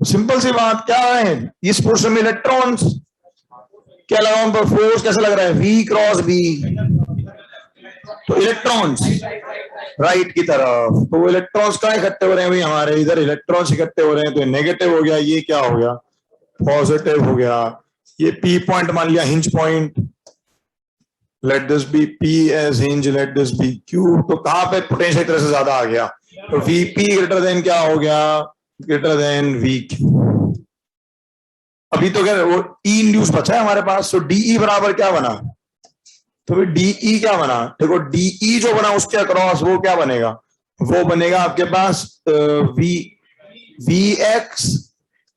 सिंपल सी बात, क्या है इस पोर्शन में इलेक्ट्रॉन्स, क्या लगा उन पर फोर्स कैसा लग रहा है, v क्रॉस b, तो इलेक्ट्रॉन्स राइट की तरफ, तो वो इलेक्ट्रॉन्स कहाँ इकट्ठे हो रहे हैं भाई, हमारे इधर इलेक्ट्रॉन्स इकट्ठे हो रहे हैं, तो नेगेटिव हो गया, ये क्या हो गया पॉजिटिव हो गया, ये p पॉइंट मान लिया hinge point, let this be P as hinge, let this be Q, तो कहां पे पोटेंशियल एक तरह से ज्यादा आ गया, तो VP ग्रेटर देन क्या हो गया, ग्रेटर देन VQ। अभी तो क्या वो E इंड्यूस बचा है हमारे पास, तो DE बराबर क्या बना, तो फिर DE क्या बना, देखो DE जो बना उसके अक्रॉस वो क्या बनेगा, वो बनेगा आपके पास VX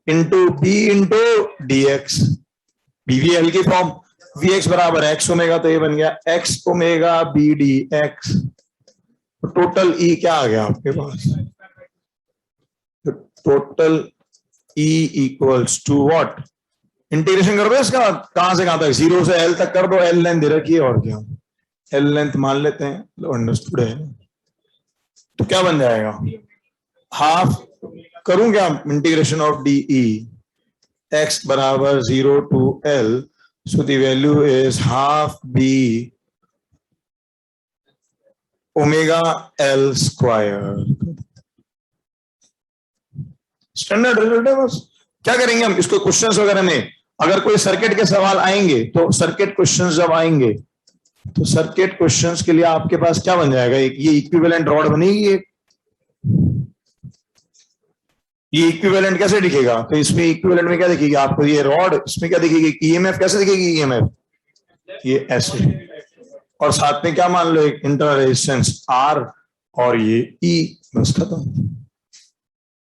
into B into DX, BVL की फॉर्म, Vx बराबर एक्स ओमेगा, तो ये बन गया x omega B D X, तो टोटल E क्या आ गया आपके पास, तो total E equals to what, integration कर दो इसका, कहां से कहां तक, 0 से L तक कर दो, L लेंथ दे रखी है और क्या, L लेंथ मान लेते हैं, अंडरस्टूड है, तो क्या बन जाएगा, हाफ करूं क्या, इंटीग्रेशन ऑफ DE x बराबर 0 to L, so the value is half b omega L square, standard result है बस। क्या करेंगे हम इसको, क्वेश्चंस वगैरह में अगर कोई सर्किट के सवाल आएंगे, तो सर्किट क्वेश्चंस जब आएंगे, तो सर्किट क्वेश्चंस के लिए आपके पास क्या बन जाएगा, एक ये इक्विवेलेंट रॉड बनेगी, एक ये इक्विवेलेंट कैसे दिखेगा, तो इसमें इक्विवेलेंट में क्या दिखेगी आपको, ये रॉड, इसमें क्या दिखेगी, ईएमएफ कैसे दिखेगी, ईएमएफ ये ऐसे, और साथ में क्या मान लो, एक इंटरनल रेजिस्टेंस R और ये E, बस खत्म,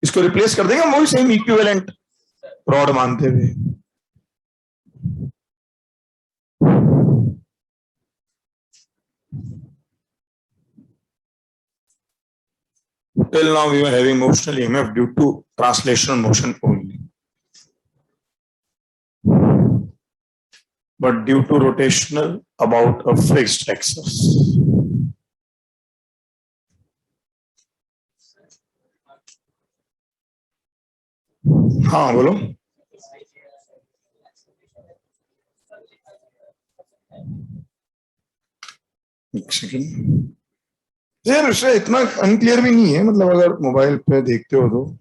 इसको रिप्लेस कर देंगे वही सेम इक्विवेलेंट रॉड मानते हुए। Till now we were having motional EMF due to translational motion only, but due to rotational about a fixed axis. हाँ बोलो, एक सेकंड यार, उससे इतना अनक्लियर भी नहीं है, मतलब अगर मोबाइल पे देखते हो तो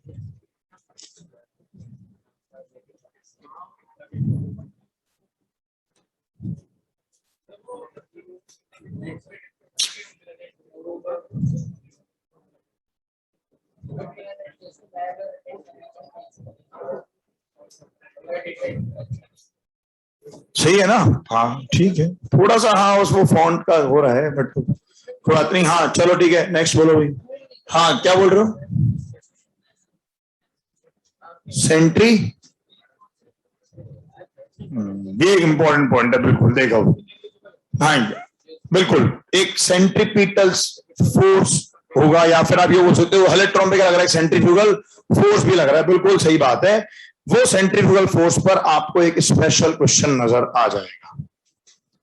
सही है ना, हाँ ठीक है, थोड़ा सा हाँ उसको फॉन्ट का हो रहा है, बट कोई बात नहीं, हाँ चलो ठीक है, नेक्स्ट बोलो भाई, हाँ क्या बोल रहे हो, सेंट्री, ये एक इंपॉर्टेंट पॉइंट है, बिल्कुल देखो, हाँ बिल्कुल, एक सेंट्रीपिटल फोर्स होगा, या फिर आप ये बोल सकते हो इलेक्ट्रॉन पे क्या लग रहा है, सेंट्रीफ्यूगल फोर्स भी लग रहा है। बिल्कुल सही बात है, वो सेंट्रीफ्यूगल फोर्स पर आपको एक स्पेशल क्वेश्चन नजर आ जाएगा।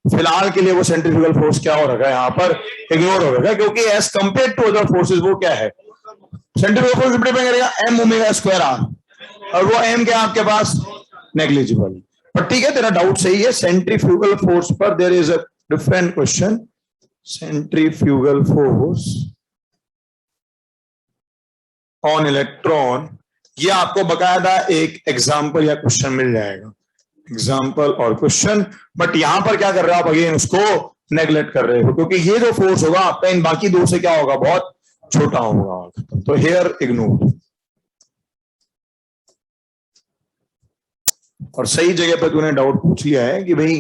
फिलहाल के लिए वो सेंट्रीफ्यूगल फोर्स क्या हो रखा है यहाँ पर, इग्नोर हो रखा है, क्योंकि as compare to other forces वो क्या है, सेंट्रीफ्यूगल फोर्स डिपेंड करेगा एम ओमेगा स्क्वायर आर, और वो एम क्या आपके पास, नेग्लिजिबल। पर ठीक है, तेरा डाउट सही है, सेंट्रीफ्यूगल फोर्स पर there is a different question, centrifugal force on electron, ये आपको बकायदा एक एग्जाम्पल या क्वेश्चन मिल जाएगा, एग्जाम्पल और क्वेश्चन। बट यहां पर क्या कर रहे हो आप, अगेन उसको नेग्लेक्ट कर रहे हो, क्योंकि ये जो फोर्स होगा आपका इन बाकी दो से क्या होगा, बहुत छोटा होगा, तो हेयर इग्नोर। और सही जगह पर तूने डाउट पूछ लिया है कि भाई,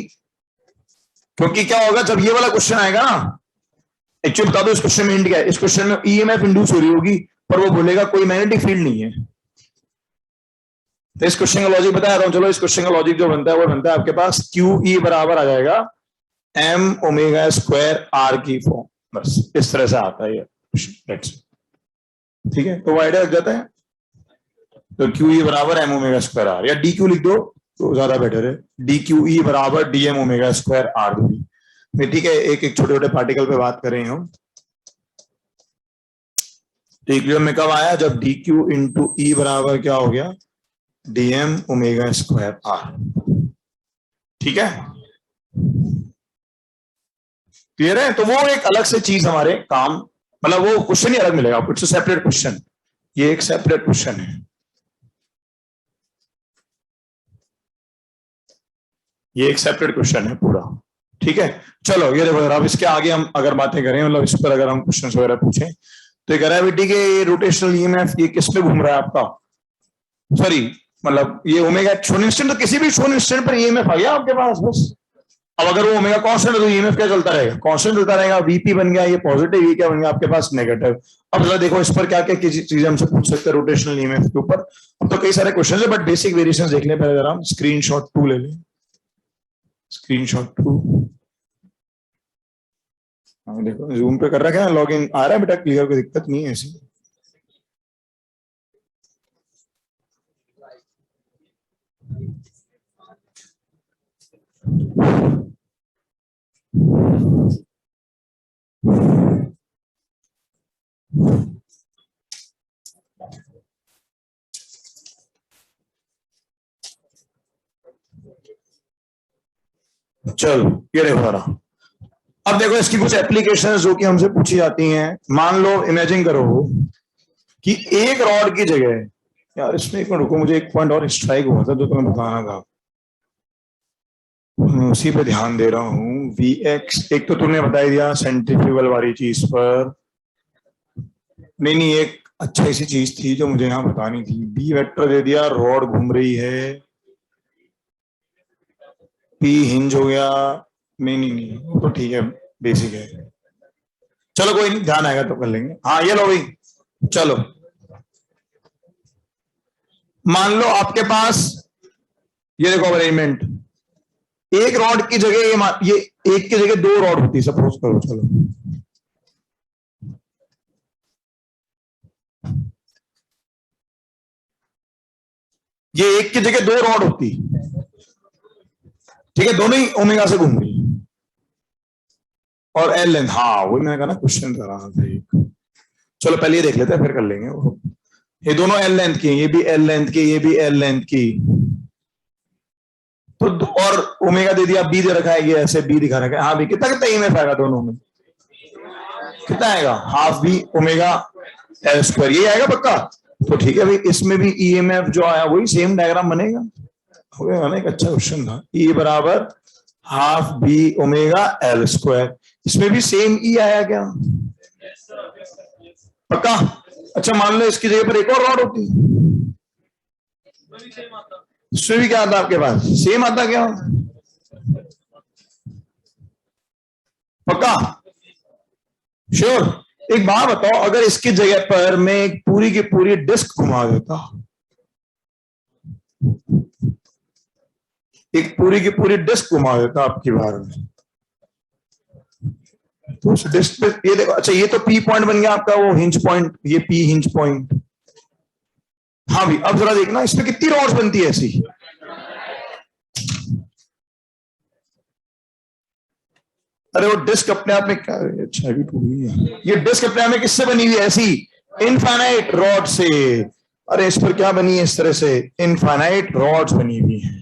क्योंकि क्या होगा जब ये वाला क्वेश्चन आएगा ना, एक्चुअली बता दो इस क्वेश्चन में इंड क्या है, इस क्वेश्चन में ईएमएफ इंड्यूस हो रही होगी, पर वो बोलेगा कोई मैग्नेटिक फील्ड नहीं है। तो इस क्वेश्चन का लॉजिक बता रहा हूं, चलो इस क्वेश्चन का लॉजिक जो बनता है वो बनता है आपके पास क्यू ई बराबर आ जाएगा एम ओमेगा स्क्वायर आर की फॉर्म, बस इस तरह से आता है ये क्वेश्चन। ठीक है, तो वो आइडिया लग जाता है। तो क्यू ई बराबर एम ओमेगा स्क्वायर आर, या डी क्यू लिख दो तो ज्यादा बेटर है, डी क्यू ई बराबर D M omega square R दूरी। ठीक है, एक एक छोटे छोटे पार्टिकल पे बात कर रहे हैं हम। तो इक्विलिब्रियम में कब आया, जब डी क्यू इंटू ई बराबर क्या हो गया, डीएम ओमेगा स्क्वायर आर। ठीक है, क्लियर है। तो वो एक अलग से चीज हमारे काम, मतलब वो क्वेश्चन ही अलग मिलेगा आपको, इट्स सेपरेट क्वेश्चन, ये एक सेपरेट क्वेश्चन है, ये एक सेपरेट क्वेश्चन है पूरा। ठीक है, चलो ये देखो, अब इसके आगे हम अगर बातें करें, मतलब इस पर अगर हम क्वेश्चन वगैरह पूछें, तो ग्रेविटी के रोटेशनल ईएमएफ ये किस पे घूम रहा है आपका, सॉरी मतलब ये ओमेगा शून्य इंस्टेंट, तो किसी भी शून्य इंस्टेंट पर ईएमएफ आ गया आपके पास बस। अब अगर वो ओमेगा कांस्टेंट है तो ईएमएफ क्या चलता रहेगा, कांस्टेंट चलता रहेगा, वीपी बन गया ये पॉजिटिव, ये क्या बन गया आपके पास नेगेटिव। अब जरा देखो इस पर क्या क्या चीजें हमसे पूछ सकते हैं रोटेशनल ईएमएफ के ऊपर। अब तो कई सारे क्वेश्चन है, बट बेसिक वेरिएशंस देख लें पहले, जरा स्क्रीनशॉट 2 ले लें, स्क्रीनशॉट 2। देखो जूम पे कर रखा है, लॉग इन आ रहा है बेटा क्लियर, कोई दिक्कत नहीं है ऐसी। चलो ये देखो जरा, अब देखो इसकी कुछ एप्लीकेशंस जो कि हमसे पूछी जाती हैं। मान लो इमेजिन करो कि एक रॉड की जगह, यार इसमें एक मिनट रुको, मुझे एक पॉइंट और स्ट्राइक हुआ था जो तुम्हें बताना था, मैं उसी पे ध्यान दे रहा हूँ। वी एक्स एक तो तुमने बता दिया सेंट्रीफ्यूगल वाली चीज पर, नहीं नहीं एक अच्छा सी चीज थी जो मुझे यहाँ बतानी थी, बी वेक्टर दे दिया, रॉड घूम रही है, पी हिंज हो गया, नहीं नहीं नहीं तो ठीक है, बेसिक है, चलो कोई नहीं, ध्यान आएगा तो कर लेंगे। हाँ ये लो भाई, चलो मान लो आपके पास ये देखो अरेंजमेंट, एक रॉड की जगह ये एक की जगह दो रॉड होती है, सपोज करो, चलो ये एक की जगह दो रॉड होती, ठीक है, दोनों ही ओमेगा से घूम रही और एल लेंथ, हाँ वही मैंने कहा ना क्वेश्चन कर रहा था एक। चलो पहले ये देख लेते हैं फिर कर लेंगे वो। ये दोनों एल लेंथ की, ये भी एल लेंथ की, ये भी एल लेंथ की, तो और ओमेगा दे दिया, बी दे रखा है, ये ऐसे बी दिखा रखा है, हाँ भी कितना कितना ईएमएफ आएगा दोनों में, कितना आएगा, half B omega L square, ये आएगा पक्का। तो ठीक है भाई, इसमें भी ईएमएफ जो आया वही सेम डायग्राम बनेगा, हो गया ना, एक अच्छा क्वेश्चन था। ई बराबर half B omega L square, इसमें भी सेम ई आया क्या, पक्का। अच्छा मान लो इसकी जगह पर एक और रॉड होती, इसमें भी क्या आता आपके पास, सेम आता क्या, पक्का श्योर। एक बात बताओ, अगर इसकी जगह पर मैं एक पूरी की पूरी डिस्क घुमा देता, एक पूरी की पूरी डिस्क घुमा देता आपकी बार में, तो उस डिस्क पे ये देखो, अच्छा ये तो पी पॉइंट बन गया आपका, वो हिंज पॉइंट, ये पी हिंज पॉइंट। हाँ भी, अब जरा देखना इसमें कितनी रॉड्स बनती है ऐसी। अरे वो डिस्क अपने आप में क्या, अच्छा भी टूट गई है। ये डिस्क अपने आप में किससे बनी हुई है ऐसी? इनफाइनाइट रॉड से। अरे इस पर क्या बनी है इस तरह से? इनफाइनाइट रॉड्स बनी हुई है।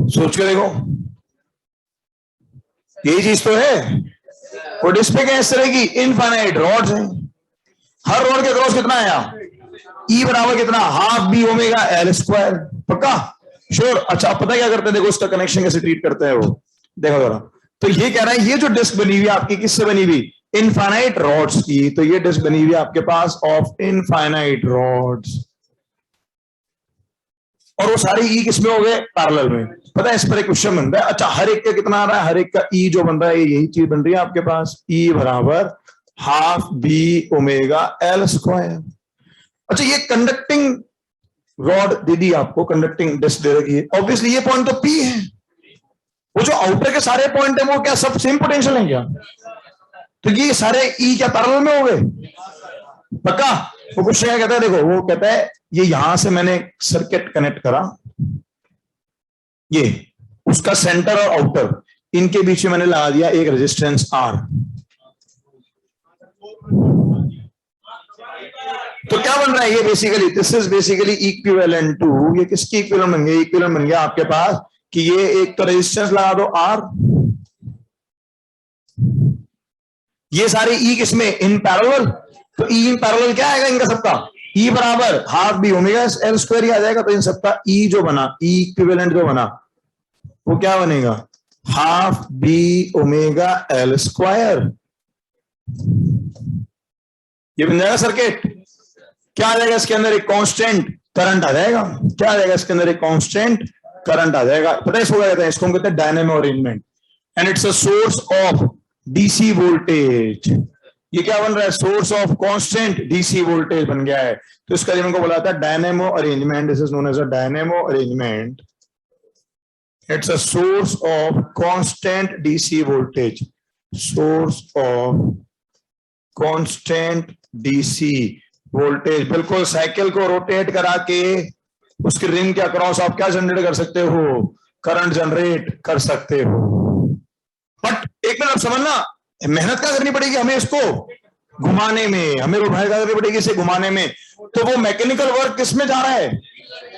सोच के देखो, यही चीज तो है। वो डिस्प्ले क्या इस तरह की इनफाइनाइट रॉड्स हैं। हर रॉड के क्रॉस कितना आया? ई बराबर कितना? Half B omega L square. पक्का? श्योर? अच्छा पता क्या करते हैं, देखो उसका कनेक्शन कैसे ट्रीट करते हैं वो, देखो जरा। तो ये कह रहा है ये जो डिस्क बनी हुई है आपकी किससे बनी हुई? इनफाइनाइट रॉड्स की। तो ये डिस्क बनी हुई है आपके पास ऑफ इनफाइनाइट रॉड्स, और वो सारे ई किसमें हो गए? पैरेलल में। पता है इस पर एक क्वेश्चन बन रहा है। अच्छा हर एक का कितना आ रहा है? हर एक का ई जो बन रहा है यही चीज बन रही है आपके पास, ई बराबर half B omega L square. अच्छा ये कंडक्टिंग रॉड दे दी आपको, कंडक्टिंग डिस्क दे रखी है, ऑब्वियसली ये पॉइंट तो पी है। वो जो आउटर के सारे पॉइंट है वो क्या सब सेम पोटेंशियल है क्या? तो ये सारे ई क्या पैरेलल में हो गए? पक्का? वो कुछ क्या कहता है, देखो वो कहता है ये यहां से मैंने सर्किट कनेक्ट करा, ये उसका सेंटर और आउटर इनके बीच में मैंने लगा दिया एक रेजिस्टेंस आर। तो क्या बन रहा है ये basically? This is basically equivalent to, ये किसकी इक्विवेलेंट बन गया? इक्विवेलेंट बन गया आपके पास कि ये एक तो रेजिस्टेंस लगा दो आर, ये सारे ई किसमें? In parallel. तो ई इन पैरेलल क्या आएगा इनका सबका? ई बराबर half B omega L square ही आ जाएगा। तो इन सबका ई जो बना, ई इक्विवेलेंट जो बना, वो क्या बनेगा? Half B omega L square. ये बन जाएगा सर्किट। क्या आ जाएगा इसके अंदर? एक कांस्टेंट करंट आ जाएगा। क्या आ जाएगा इसके अंदर? एक कांस्टेंट करंट आ जाएगा। पता है इसको क्या कहते हैं? इसको हम कहते हैं dynamo arrangement, and it's a source of DC voltage. ये क्या बन रहा है? Source of constant DC voltage बन गया है। तो इसका जिनको बोला था dynamo arrangement, this is known as a dynamo arrangement. It's a source of constant DC voltage. Source of constant DC voltage। बिल्कुल साइकिल को रोटेट करा के उसकी रिंग के अक्रॉस आप क्या जनरेट कर सकते हो? करंट जनरेट कर सकते हो। बट एक मिनट समझना, मेहनत क्या करनी पड़ेगी हमें इसको घुमाने में, हमें मेहनत क्या करनी पड़ेगी इसे घुमाने में। तो वो मैकेनिकल वर्क किसमें जा रहा है?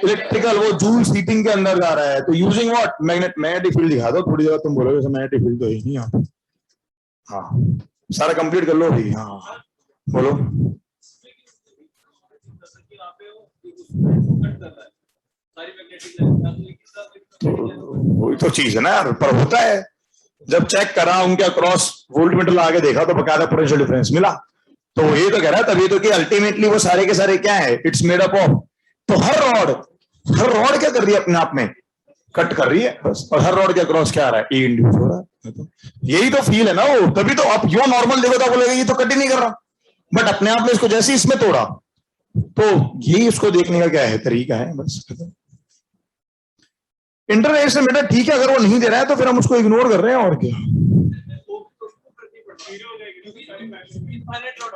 इलेक्ट्रिकल, वो जूल हीटिंग के अंदर जा रहा है। तो यूजिंग व्हाट? मैग्नेटिक फील्ड दिखा दो थोड़ी देर, तुम बोलोगे मैग्नेटिक फील्ड तो है नहीं यहाँ। हाँ सारा कंप्लीट कर लो भी। हाँ बोलो। वही तो चीज है ना यार, पर होता है जब चेक करा उनके अक्रॉस वोल्टमीटर लगा के देखा तो बकायदा पोटेंशियल डिफरेंस मिला। तो ये तो कह रहा है तभी तो कि अल्टीमेटली वो सारे के सारे क्या है? It's made up of. तो हर रॉड क्या कर रही है अपने आप में? कट कर रही है बस। और हर रॉड के अक्रॉस क्या आ रहा है? ई इंड्यूस हो रहा है। तो यही तो फील है ना वो। तभी तो आप यो नॉर्मल देखो तो बोलेगा ये तो कट ही नहीं कर रहा, बट अपने आप में इसको जैसे इसमें तोड़ा। तो यही उसको देखने का क्या है? तरीका है बस। इंटरनेट से बेटा ठीक है, अगर वो नहीं दे रहा है तो फिर हम उसको इग्नोर कर रहे हैं और क्या।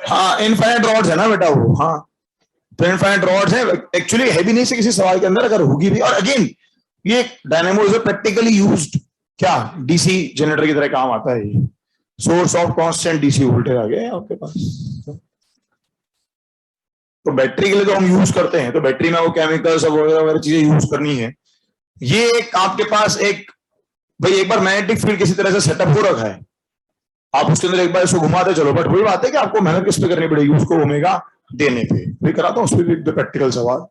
हाँ इनफाइनाइट रॉड्स है ना बेटा वो। हाँ तो इनफाइनाइट रॉड्स है एक्चुअली, है भी नहीं से किसी सवाल के अंदर, अगर होगी भी। और अगेन ये डायनेमो इज प्रैक्टिकली यूज्ड, क्या डीसी जनरेटर की तरह काम आता है। ये source of constant DC voltage आ गया आपके पास। तो बैटरी के लिए तो हम यूज करते हैं, तो बैटरी में वो केमिकल्स वगैरह वगैरह चीजें यूज करनी है। ये एक आपके पास एक भाई एक बार मैग्नेटिक फील्ड किसी तरह से सेटअप हो रखा है, आप उसके अंदर एक बार इसको घुमाते चलो, बट वही बात है कि आपको मेहनत किस पे करनी पड़ेगी? उसको ओमेगा देने पे। भी कराता हूं उस पर भी प्रैक्टिकल सवाल।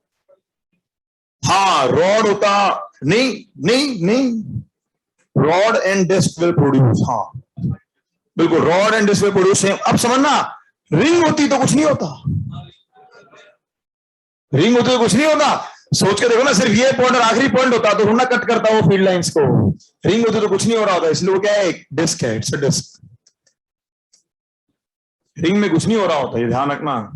हाँ रॉड होता नहीं, rod and disc will produce. हाँ बिल्कुल, rod and disc will produce same. अब समझना, रिंग होती तो कुछ नहीं होता, रिंग होती तो कुछ नहीं होता। सोच के देखो ना, सिर्फ ये पॉइंट और आखिरी पॉइंट होता तो ना कट करता वो फील्ड लाइंस को। रिंग होती तो कुछ नहीं हो रहा होता, इसलिए वो क्या है? एक डिस्क है, इट्स अ डिस्क। रिंग में कुछ नहीं हो रहा होता, ये ध्यान रखना।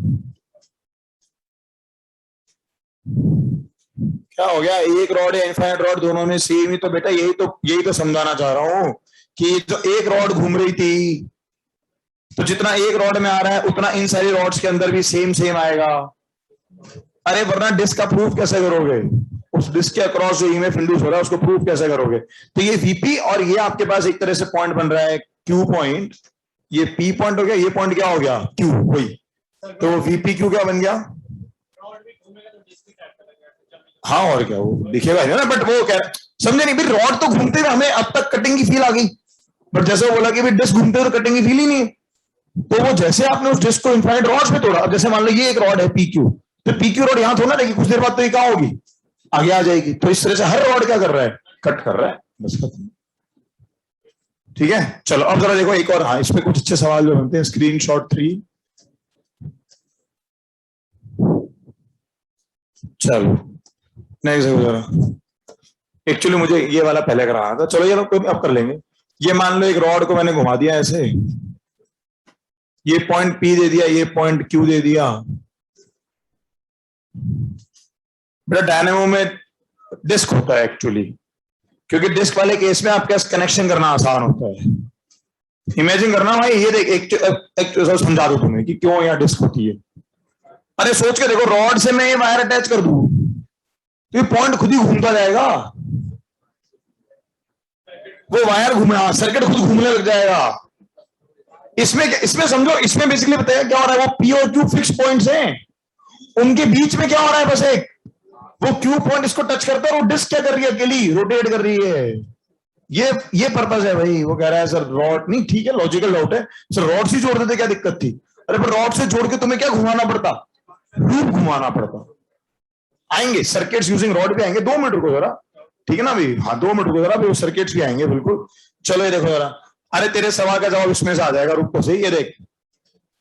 क्या हो गया, एक रॉड या इनफाइनाइट रॉड दोनों में सेम ही तो बेटा, यही तो समझाना चाह रहा हूं कि जो एक रॉड घूम रही थी, तो जितना एक रॉड में आ रहा है उतना इन सारी रॉड्स के अंदर भी सेम सेम आएगा। अरे वरना डिस्क का प्रूफ कैसे करोगे, उस डिस्क के अक्रॉस जो ईएमएफ इंड्यूस हो रहा है उसको प्रूफ कैसे करोगे। तो ये वीपी और ये आपके पास एक तरह से पॉइंट बन रहा है क्यू पॉइंट, ये पी पॉइंट हो गया, ये पॉइंट क्या हो गया क्यू, वही तो वीपी क्यू क्या बन गया। हाँ और क्या, वो दिखेगा ना, बट वो क्या समझे नहीं, रॉड तो घूमते हुए हमें अब तक कटिंग की फील आ गई, बट जैसे वो बोला कि डिस्क घूमते हुए तो कटिंग की फील ही नहीं है। तो वो जैसे आपने उस डिस्क को इनफाइनाइट रॉड्स में तोड़ा, अब जैसे मान लो ये एक रॉड है पी क्यू, तो पी क्यू रॉड यहां थोड़ा रहेगी, कुछ देर बाद तो ये क्या होगी, आगे आ जाएगी। तो इस तरह से हर रॉड क्या कर रहा है, कट कर रहा है, बस खत्म। ठीक है, चलो अब जरा देखो एक और, हाँ इसमें कुछ अच्छे सवाल जो बनते हैं। स्क्रीनशॉट 3, चलो नेक्स्ट देखो जरा। एक्चुअली मुझे ये वाला पहले कराना था, चलो ये लोग कोई अब कर लेंगे। ये मान लो एक रॉड को मैंने घुमा दिया ऐसे, ये पॉइंट पी दे दिया, ये पॉइंट क्यू दे दिया। बेटा डायनेमो में डिस्क होता है एक्चुअली, क्योंकि डिस्क वाले केस में आपका कनेक्शन करना आसान होता है। इमेजिन करना भाई, ये देख एक समझा दो तुम्हें कि क्यों यहाँ डिस्क होती है। अरे सोच के देखो, रॉड से मैं ये वायर अटैच कर दूं तो ये पॉइंट खुद ही घूमता जाएगा, वो वायर घूमे, सर्किट खुद घूमने लग जाएगा। इसमें समझो, इसमें बेसिकली बताया क्या हो रहा है, वो पी और क्यू फिक्स पॉइंट्स हैं, उनके बीच में क्या हो रहा है, बस एक वो क्यू पॉइंट इसको टच करता है और वो डिस्क क्या कर रही है, अकेली रोटेट कर रही है। ये पर्पस है भाई। वो कह रहा है सर रॉड नहीं, ठीक है लॉजिकल डाउट है सर, रॉड से जोड़ देते क्या दिक्कत थी। अरे पर रॉड से जोड़ के तुम्हें क्या घुमाना पड़ता, लूप घुमाना पड़ता। आएंगे सर्किट्स यूजिंग रॉड भी आएंगे, 2 मिनट रुको जरा, ठीक है ना भाई, हाँ 2 मिनट रुको जरा, वो सर्किट्स भी आएंगे बिल्कुल। चलो ये देखो जरा, अरे तेरे सवाल का जवाब इसमें से आ जाएगा, रुक तो सही, ये देख।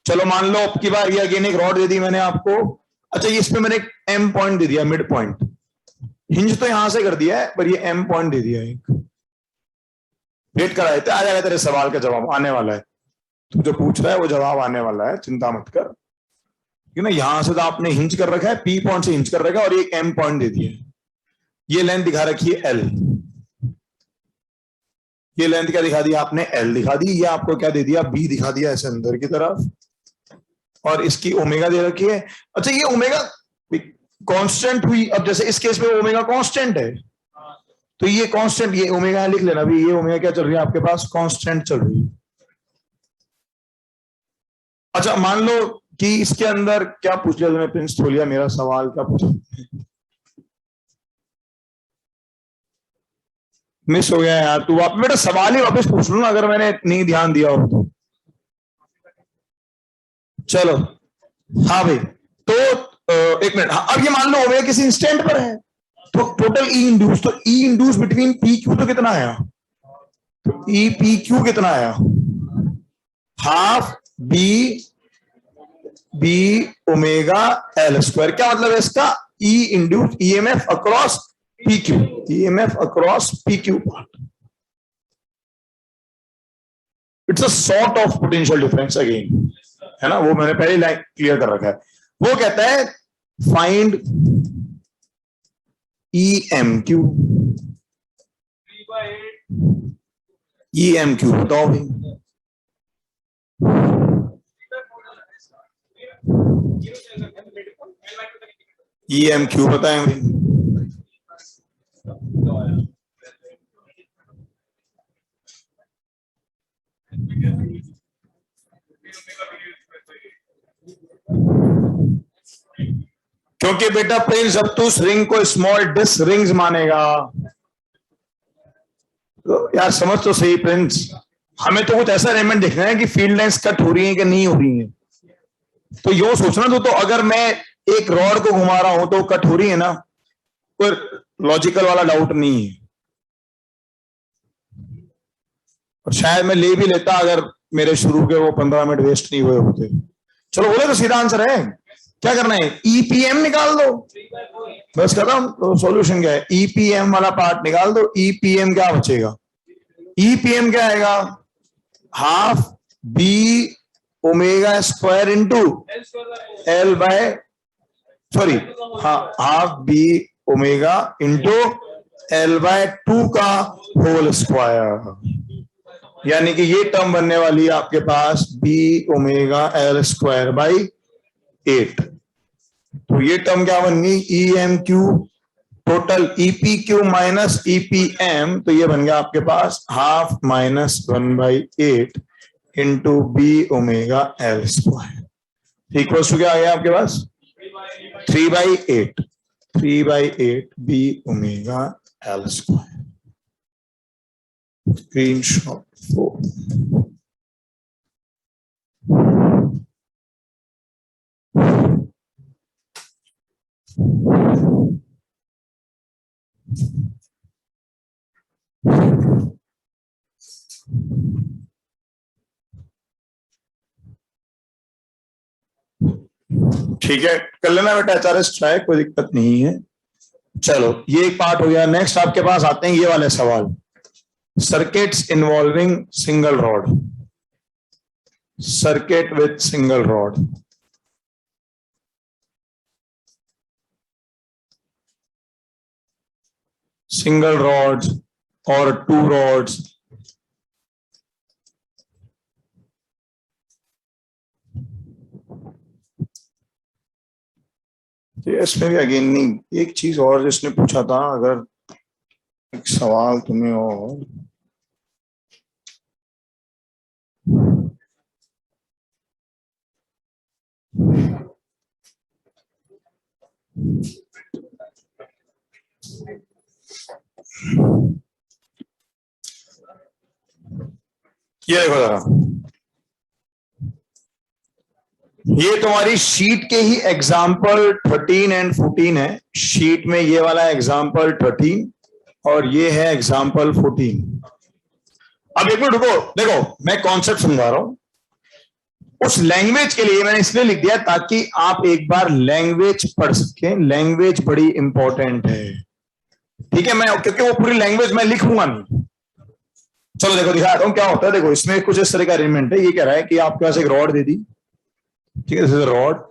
चलो मान लो अब की बार ये अगेन एक रॉड दे दी मैंने आपको, अच्छा इसमें मैंने एक एम पॉइंट दे दिया, मिड पॉइंट, हिंज तो यहां से कर दिया है पर ये एम पॉइंट दे दिया एक। वेट करा देते, आ जाएगा तेरे सवाल का जवाब आने वाला है, तू जो पूछ रहा है वो जवाब आने वाला है, चिंता मत कर। क्यों ना, यहां से तो आपने हिंज कर रखा है, पी पॉइंट से हिंज कर रखा है और एक एम पॉइंट दे दिया है। ये लेंथ दिखा रखी है एल, ये लेंथ क्या दिखा दिया आपने, एल दिखा दी। ये आपको क्या दे दिया, बी दिखा दिया ऐसे अंदर की तरफ, और इसकी ओमेगा दे रखी है। अच्छा ये ओमेगा कांस्टेंट हुई, अब जैसे इस केस में ओमेगा कांस्टेंट है, तो ये कांस्टेंट, ये ओमेगा लिख लेना भी, ये ओमेगा क्या चल रही है आपके पास, कांस्टेंट चल रही है। अच्छा मान लो कि इसके अंदर क्या पूछ लिया तुमने प्रिंस थोलिया, मेरा सवाल क्या पूछा, मिस हो गया यार, तू वापस बेटा सवाल ही वापस पूछ लो ना, अगर मैंने नहीं ध्यान दिया हो तो। चलो हाँ भाई, तो एक मिनट, हाँ अब ये मान लो ओमेगा किसी इंस्टेंट पर है, तो टोटल ई इंड्यूस, तो E induce between P Q तो कितना आया, तो ई पी क्यू कितना आया, half B omega L square. क्या मतलब है इसका, E induce EMF across P Q, EMF across P Q part. It's a sort of potential difference again, है ना, वो मैंने पहले लाइन क्लियर कर रखा है। वो कहता है find E M Q, E M Q बताओ भाई, ई एम क्यू बताएं भाई। क्योंकि बेटा प्रिंस जब तू उस रिंग को स्मॉल डिस्क रिंग्स मानेगा, तो यार समझ तो सही प्रिंस, हमें तो कुछ ऐसा अरेंजमेंट देखना है कि फील्ड लाइंस कट हो रही है कि नहीं हो रही है। तो यो सोचना तो अगर मैं एक रॉड को घुमा रहा हूं तो कट हो रही है ना, कोई लॉजिकल वाला डाउट नहीं है। और शायद मैं ले भी लेता अगर मेरे शुरू के वो 15 मिनट वेस्ट नहीं हुए होते। चलो बोले तो सीधा आंसर है, क्या करना है, ईपीएम निकाल दो, बस खत्म। तो सॉल्यूशन क्या है, ईपीएम वाला पार्ट निकाल दो, ईपीएम क्या बचेगा, ईपीएम क्या आएगा, half B omega square into L by, sorry हाँ, half B omega into L/2 का होल स्क्वायर, यानी कि ये टर्म बनने वाली है आपके पास B ओमेगा L²/8। तो ये टर्म क्या बन गई, EMQ total EPQ minus EPM, तो ये बन गया आपके पास 12 - 1/8 into B omega L²। Equal to क्या आ गया आपके पास 3/8 B ओमेगा L²। स्क्रीनशॉट 4। ठीक है, कर लेना बेटा HRS ट्राई, कोई दिक्कत नहीं है। चलो ये एक पार्ट हो गया। नेक्स्ट आपके पास आते हैं ये वाले सवाल, circuits involving single rod, circuit with single rod. Single rods और 2 रॉड्स, तो इसमें भी अगेन नहीं, एक चीज और जिसने पूछा था, अगर एक सवाल तुम्हें और, ये देखो जरा, ये तुम्हारी शीट के ही एग्जाम्पल 13 एंड 14 है। शीट में ये वाला एग्जाम्पल 13 और ये है एग्जाम्पल 14। अब एक मिनट रुको, देखो मैं कॉन्सेप्ट समझा रहा हूं। उस लैंग्वेज के लिए मैंने इसलिए लिख दिया ताकि आप एक बार लैंग्वेज पढ़ सकें, लैंग्वेज बड़ी इंपॉर्टेंट है, ठीक है। मैं क्योंकि वो पूरी लैंग्वेज मैं लिखूंगा नहीं। चलो देखो दिखाता हूं क्या होता है। देखो इसमें कुछ इस तरह का अरेंजमेंट है। ये कह रहा है कि आपके पास एक रॉड दे दी, ठीक है, दिस इज रॉड,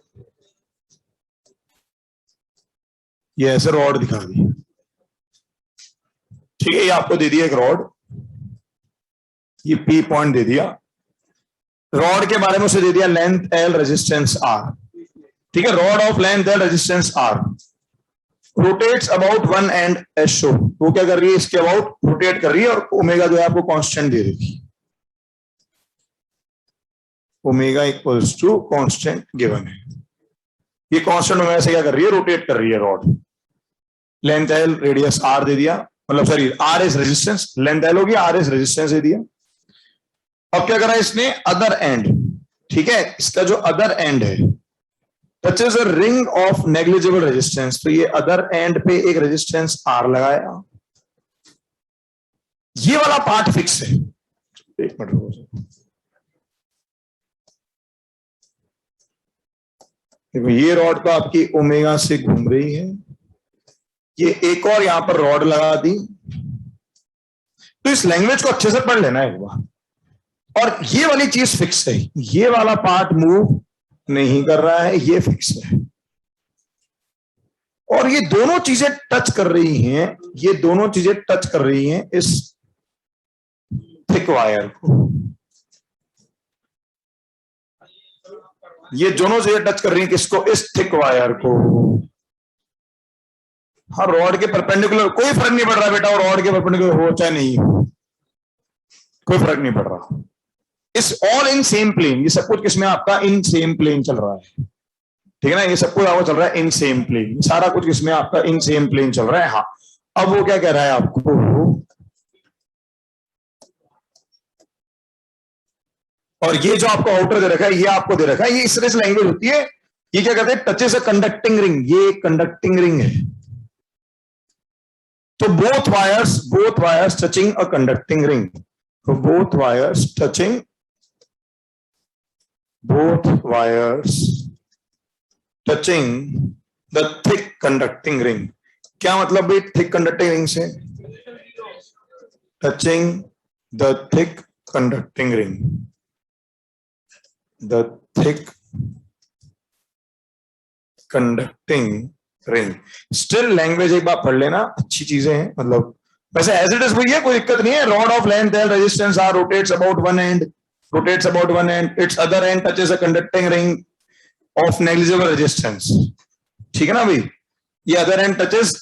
ये ऐसे रॉड दिखा दी, ठीक है। ये आपको दे दिया एक रॉड, ये P पॉइंट दे दिया। रॉड के बारे में उसे दे दिया लेंथ L, रेजिस्टेंस R, ठीक है। Rod of length L, resistance R, rotates about 1 and SO, वो क्या कर रही है, इसके अबाउट रोटेट कर रही है, और ओमेगा जो है आपको कांस्टेंट दे देगी, omega equals to constant given है। ये कांस्टेंट ओमेगा से क्या कर रही है, रोटेट कर रही है rod. Length L, radius R दे दिया, मतलब sorry R is resistance, length L होगी, R इज रेजिस्टेंस दे दिया। अब क्या करा इसने, अदर एंड, ठीक है, इसका जो अदर एंड है touches a ring of negligible resistance, तो ये अदर एंड पे एक रेजिस्टेंस R लगाया। ये वाला पार्ट फिक्स है। एक मिनट रुको, देखो ये रॉड तो आपकी ओमेगा से घूम रही है, ये एक और यहां पर रॉड लगा दी। तो इस लैंग्वेज को अच्छे से पढ़ लेना एक बार। और ये वाली चीज फिक्स है, ये वाला पार्ट मूव नहीं कर रहा है, ये फिक्स है। और ये दोनों चीजें टच कर रही हैं, ये दोनों चीजें टच कर रही हैं इस थिक वायर को, ये दोनों चीजें टच कर रही हैं किसको, इस थिक वायर को। हाँ, रॉड के परपेंडिकुलर कोई फर्क नहीं पड़ रहा बेटा, और रॉड के परपेंडिकुलर हो चाहे नहीं हो, कोई फर्क नहीं पड़ रहा। इस ऑल इन सेम प्लेन, ये सब कुछ किसमें आपका इन सेम प्लेन चल रहा है, ठीक है ना। ये सब कुछ आपको चल रहा है इन सेम प्लेन, सारा कुछ किसमें आपका इन सेम प्लेन चल रहा है। हाँ, अब वो क्या कह रहा है आपको, और ये जो आपको आउटर दे रखा है, ये आपको दे रखा है, ये इस तरह से लैंग्वेज होती है। ये क्या कहते हैं, टचेस अ कंडक्टिंग रिंग, ये कंडक्टिंग रिंग है। तो both wires touching a conducting ring, तो both wires touching, both wires touching the thick conducting ring। क्या मतलब भाई थिक कंडक्टिंग रिंग से, touching the thick conducting ring, the thick conducting range. Still language एक बार पढ़ लेना, अच्छी चीजें हैं, मतलब वैसे एज इट इज वही है, कोई दिक्कत नहीं है। Rod of length L resistance R rotates about one and, it's other and touches a conducting ring of negligible resistance. ठीक है ना भाई, ये other and touches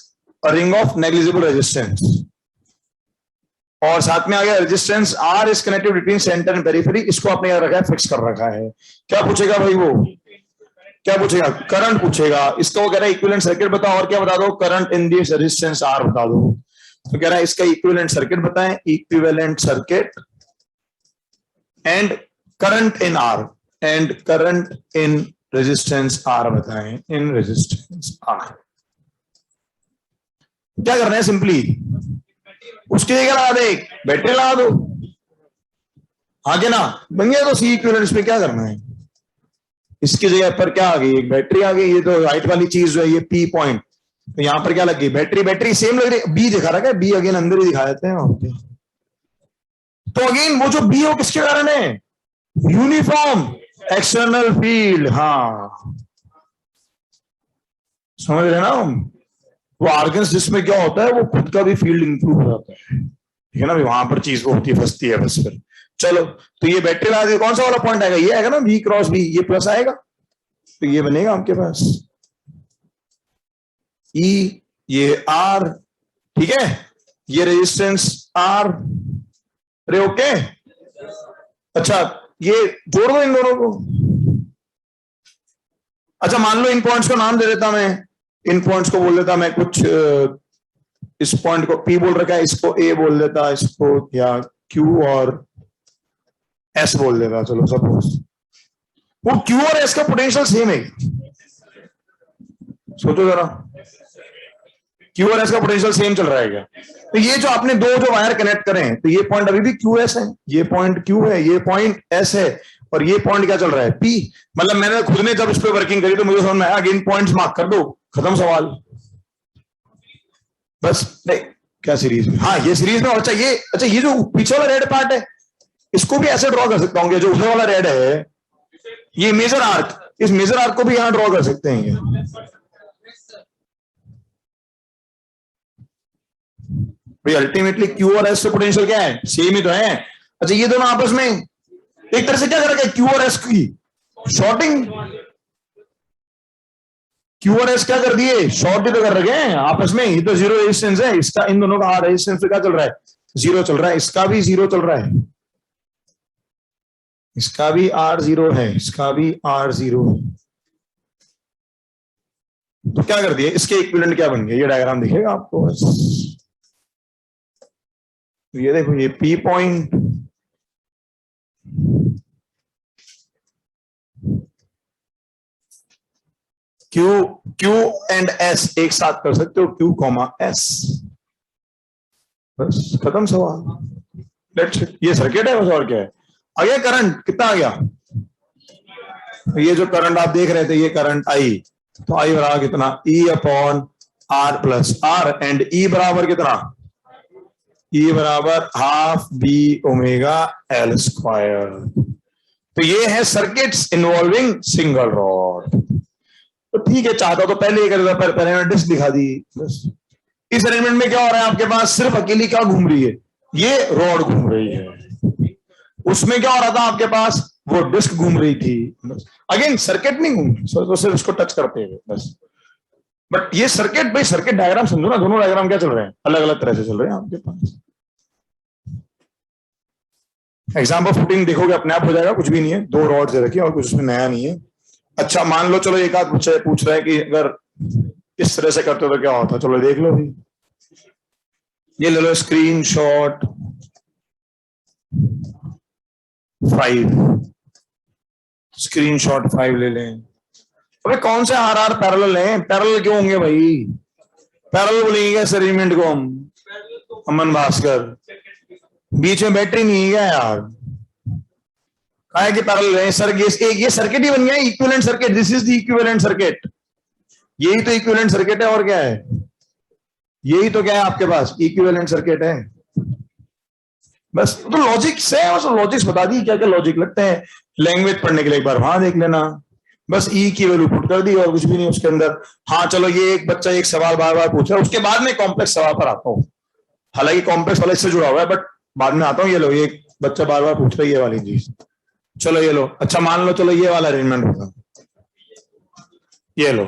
a ring of negligible resistance. और साथ में आ गया resistance R is connected between centre and periphery, इसको आपने याद रखा है, फिक्स कर रखा है। क्या पूछेगा भाई वो, क्या पूछेगा, करंट पूछेगा। इसका वो कह रहा है इक्विवेलेंट सर्किट बताओ, और क्या बता दो, current in this resistance R बता दो। तो कह रहा है इसका इक्विवेलेंट सर्किट बताएं, equivalent circuit and current in are, and current in resistance R बताएं, इन रेजिस्टेंस आर। क्या करना है, सिंपली उसके जगह लगा दे, बैटरी लगा दो, आगे ना बन गया। तो सी इक्विवेलेंट में क्या करना है, इसकी जगह पर क्या आ गई, एक बैटरी आ गई। ये तो राइट वाली चीज जो है ये पी पॉइंट, तो यहां पर क्या लग गई, बैटरी। बैटरी सेम लग रही, बी दिखा रखा है, बी अगेन अंदर ही दिखा देते हैं वहां पे। तो अगेन वो जो बी हो किसके कारण है, यूनिफॉर्म एक्सटर्नल फील्ड। हाँ समझ रहे ना हम, वो आर्गन्स जिसमें क्या होता है वो खुद का भी फील्ड इंप्रूव हो जाता है। ठीक है ना, वहां पर चीज वो होती है, फंसती है बस। फिर चलो, तो ये बैटरी लगा दे, कौन सा वाला पॉइंट आएगा, ये आएगा ना, बी क्रॉस बी, ये प्लस आएगा, तो ये बनेगा आपके पास ई, ये आर। ठीक है, ये रेजिस्टेंस आर। अरे ओके, अच्छा ये जोड़ दो इन दोनों को। अच्छा मान लो इन पॉइंट्स को नाम दे देता मैं, इन पॉइंट्स को बोल देता मैं कुछ, इस पॉइंट को पी बोल रखा है, इसको ए बोल देता, इसको या क्यू और एस बोल देता। चलो सपोज वो क्यू और एस का पोटेंशियल सेम है, सोचो जरा, क्यू और एस का पोटेंशियल सेम चल रहा है क्या। तो ये जो आपने दो जो वायर कनेक्ट करें, तो ये पॉइंट अभी भी क्यू एस है, ये पॉइंट क्यू है, ये पॉइंट एस है, और ये पॉइंट क्या चल रहा है, पी। मतलब मैंने खुद ने जब इस पर वर्किंग करी तो मुझे समझ में आया, अगेन पॉइंट्स मार्क कर दो, खत्म सवाल बस। नहीं क्या सीरीज में, हाँ ये सीरीज में। अच्छा ये जो पीछे वाला रेड पार्ट है, इसको भी ऐसे ड्रॉ कर सकता हूँ, जो ऊपर वाला रेड है, ये मेजर आर्क, इस मेजर आर्क को भी यहां ड्रॉ कर सकते हैं। भाई अल्टीमेटली क्यू और एस से पोटेंशियल क्या है, सेम ही तो है। अच्छा ये दोनों आपस में एक तरह से क्या कर रखा है, क्यू और एस की शॉर्टिंग। क्यू और एस क्या कर दिए, शॉर्ट ही तो कर रखे हैं आपस में, ये तो जीरो रेजिस्टेंस है इसका, इन दोनों का रेजिस्टेंस क्या चल रहा है, जीरो चल रहा है, इसका भी जीरो चल रहा है, इसका भी आर जीरो है, इसका भी आर जीरो है। तो क्या कर दिया, इसके इक्विवेलेंट क्या बन गया, ये डायग्राम दिखेगा आपको बस। ये देखो, ये P point, Q and S एक साथ कर सकते हो, क्यू कॉमा एस, बस खत्म सवाल। लेट्स, ये सर्किट है बस, और क्या है। आ गया करंट, कितना आ गया, ये जो करंट आप देख रहे थे, ये करंट आई, तो आई बराबर कितना, E upon R plus R, and E बराबर कितना, ई बराबर half B omega L square. तो ये है सर्किट्स इन्वॉल्विंग सिंगल रॉड। तो ठीक है, चाहता तो पहले ही कर देता, पहले मैंने डिस्क दिखा दी बस। इस अरेंजमेंट में क्या हो रहा है आपके पास, सिर्फ अकेली क्या घूम रही है, ये रॉड घूम रही है। उसमें क्या हो रहा था आपके पास, वो डिस्क घूम रही थी बस। अगेन सर्किट नहीं घूम, तो सिर्फ उसको टच करते हुए बस। बट ये सर्किट, भाई सर्किट डायग्राम समझो ना, दोनों डायग्राम क्या चल रहे हैं, अलग अलग तरह से चल रहे हैं आपके पास। एग्जाम ऑफ फुटिंग देखोगे अपने आप हो जाएगा, कुछ भी नहीं है, दो रॉड से रखिए और कुछ उसमें नया नहीं है। अच्छा मान लो, चलो एक आध पूछ रहा है कि अगर इस तरह से करते हो तो क्या होता, चलो देख लो भी, ये ले लो स्क्रीनशॉट 5, स्क्रीनशॉट 5 ले लें। अबे कौन से आर आर पैरेलल हैं, पैरेलल क्यों होंगे भाई, पैरेलल बोलेंगे इस अरेंजमेंट को हम, अमन भास्कर, बीच में बैटरी नहीं है यार, कहा कि पैरेलल है सर, ये सर्किट ही बन गया equivalent circuit, this is the equivalent circuit, यही तो इक्विवेलेंट सर्किट है, और क्या है, यही तो क्या है आपके पास, इक्विवेलेंट सर्किट है बस। तो लॉजिक्स है, बस लॉजिक्स बता दी, क्या क्या लॉजिक लगते हैं, लैंग्वेज पढ़ने के लिए एक बार वहां देख लेना, बस ई की वैल्यू पुट कर दी और कुछ भी नहीं उसके अंदर। हाँ चलो, ये एक बच्चा एक सवाल बार बार पूछ रहा है, उसके बाद में कॉम्प्लेक्स सवाल पर आता हूँ। हालांकि कॉम्प्लेक्स वाला इससे जुड़ा हुआ है, बट बाद में आता हूँ। ये लो, ये बच्चा बार बार पूछ रहा है ये वाली चीज। चलो ये लो, अच्छा मान लो, चलो ये वाला अरेंजमेंट होगा। ये लो,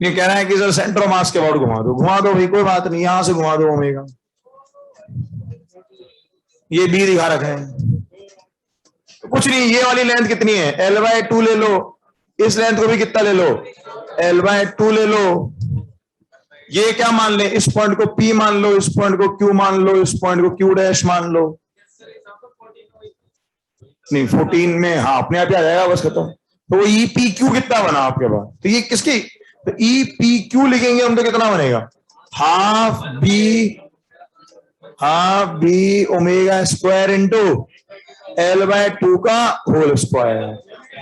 ये कह रहा है कि सर सेंटर मास के अबाउट घुमा दो। घुमा दो भाई, कोई बात नहीं, यहां से घुमा दो ओमेगा। ये बी दिखा रखा है, कुछ नहीं। ये वाली लेंथ कितनी है, L/2 ले लो। इस लेंथ को भी कितना ले लो, L/2 ले लो। ये क्या मान ले, इस पॉइंट को P मान लो, इस पॉइंट को Q मान लो, इस पॉइंट को Q डैश मान लो। नहीं 14 में हाँ अपने आप ही आ जाएगा, बस खत्म। तो वो EPQ कितना बना आपके पास, तो ये किसकी, तो EPQ लिखेंगे हम तो कितना बनेगा, half B omega square into L/2 का होल स्क्वायर।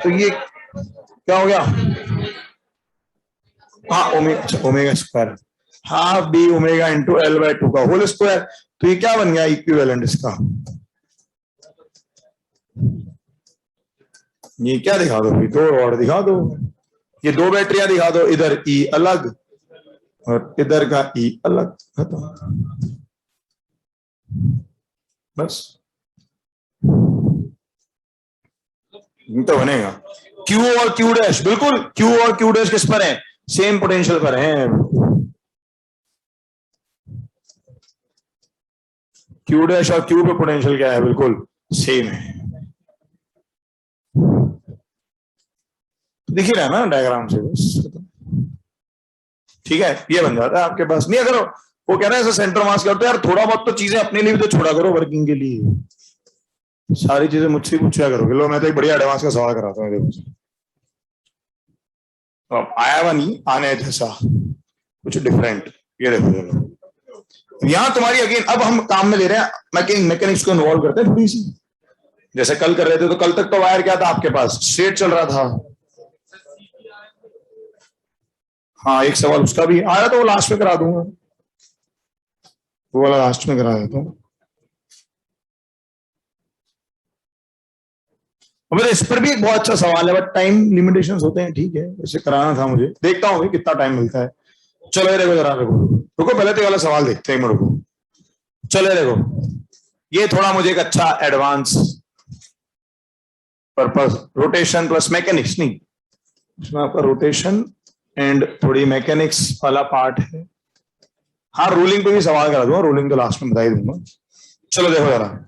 तो ये क्या हो गया, हाँ omega square, half B omega into L/2 का होल स्क्वायर। तो ये क्या बन गया इक्विवेलेंट इसका। ये क्या दिखा दो, दो और दिखा दो, ये दो बैटरियां दिखा दो, इधर ई अलग और इधर का ई अलग, खत्म बस। तो बनेगा Q और Q डैश, बिल्कुल Q और Q डैश किस पर है, सेम पोटेंशियल पर है। Q डैश और Q पे पोटेंशियल क्या है, बिल्कुल सेम है। दिख ही रहा है ना डायग्राम से, बस ठीक है। ये बन जाता है आपके पास। नहीं अगर वो कह रहे हैं सेंटर मास करते हैं यार, थोड़ा बहुत तो चीजें अपने लिए भी तो छोड़ा करो वर्किंग के लिए। सारी चीजें मुझसे पूछा करोगे। लो मैं तो एक बढ़िया एडवांस का सवाल कराता हूँ, देखो अब आया हुआ नहीं आने जैसा, कुछ डिफरेंट। ये देखो चलो, यहां तुम्हारी अगेन अब हम काम में ले रहे हैं मैकेनिक्स को इन्वॉल्व करते हैं थोड़ी सी। जैसे कल कर रहे थे, तो कल तक तो वायर क्या था आपके पास, स्ट्रेट चल रहा था। हाँ एक सवाल उसका भी आया, तो वो लास्ट में करा दूंगा, वो वाला लास्ट में करा देता हूँ। मेरे इस पर भी एक बहुत अच्छा सवाल है, बट टाइम लिमिटेशंस होते हैं, ठीक है इसे कराना था मुझे, देखता हूँ कितना टाइम मिलता है। चलो देखो जरा, रुको पहले तो वाला सवाल देखते हैं, रुको। चलो देखो, ये थोड़ा मुझे एक अच्छा advance purpose, rotation plus mechanics, नहीं इसमें आपका रोटेशन एंड थोड़ी मैकेनिक्स वाला पार्ट है। हाँ रूलिंग पे भी सवाल करा दूंगा, रूलिंग तो लास्ट में बता ही दूंगा। चलो देखो जरा,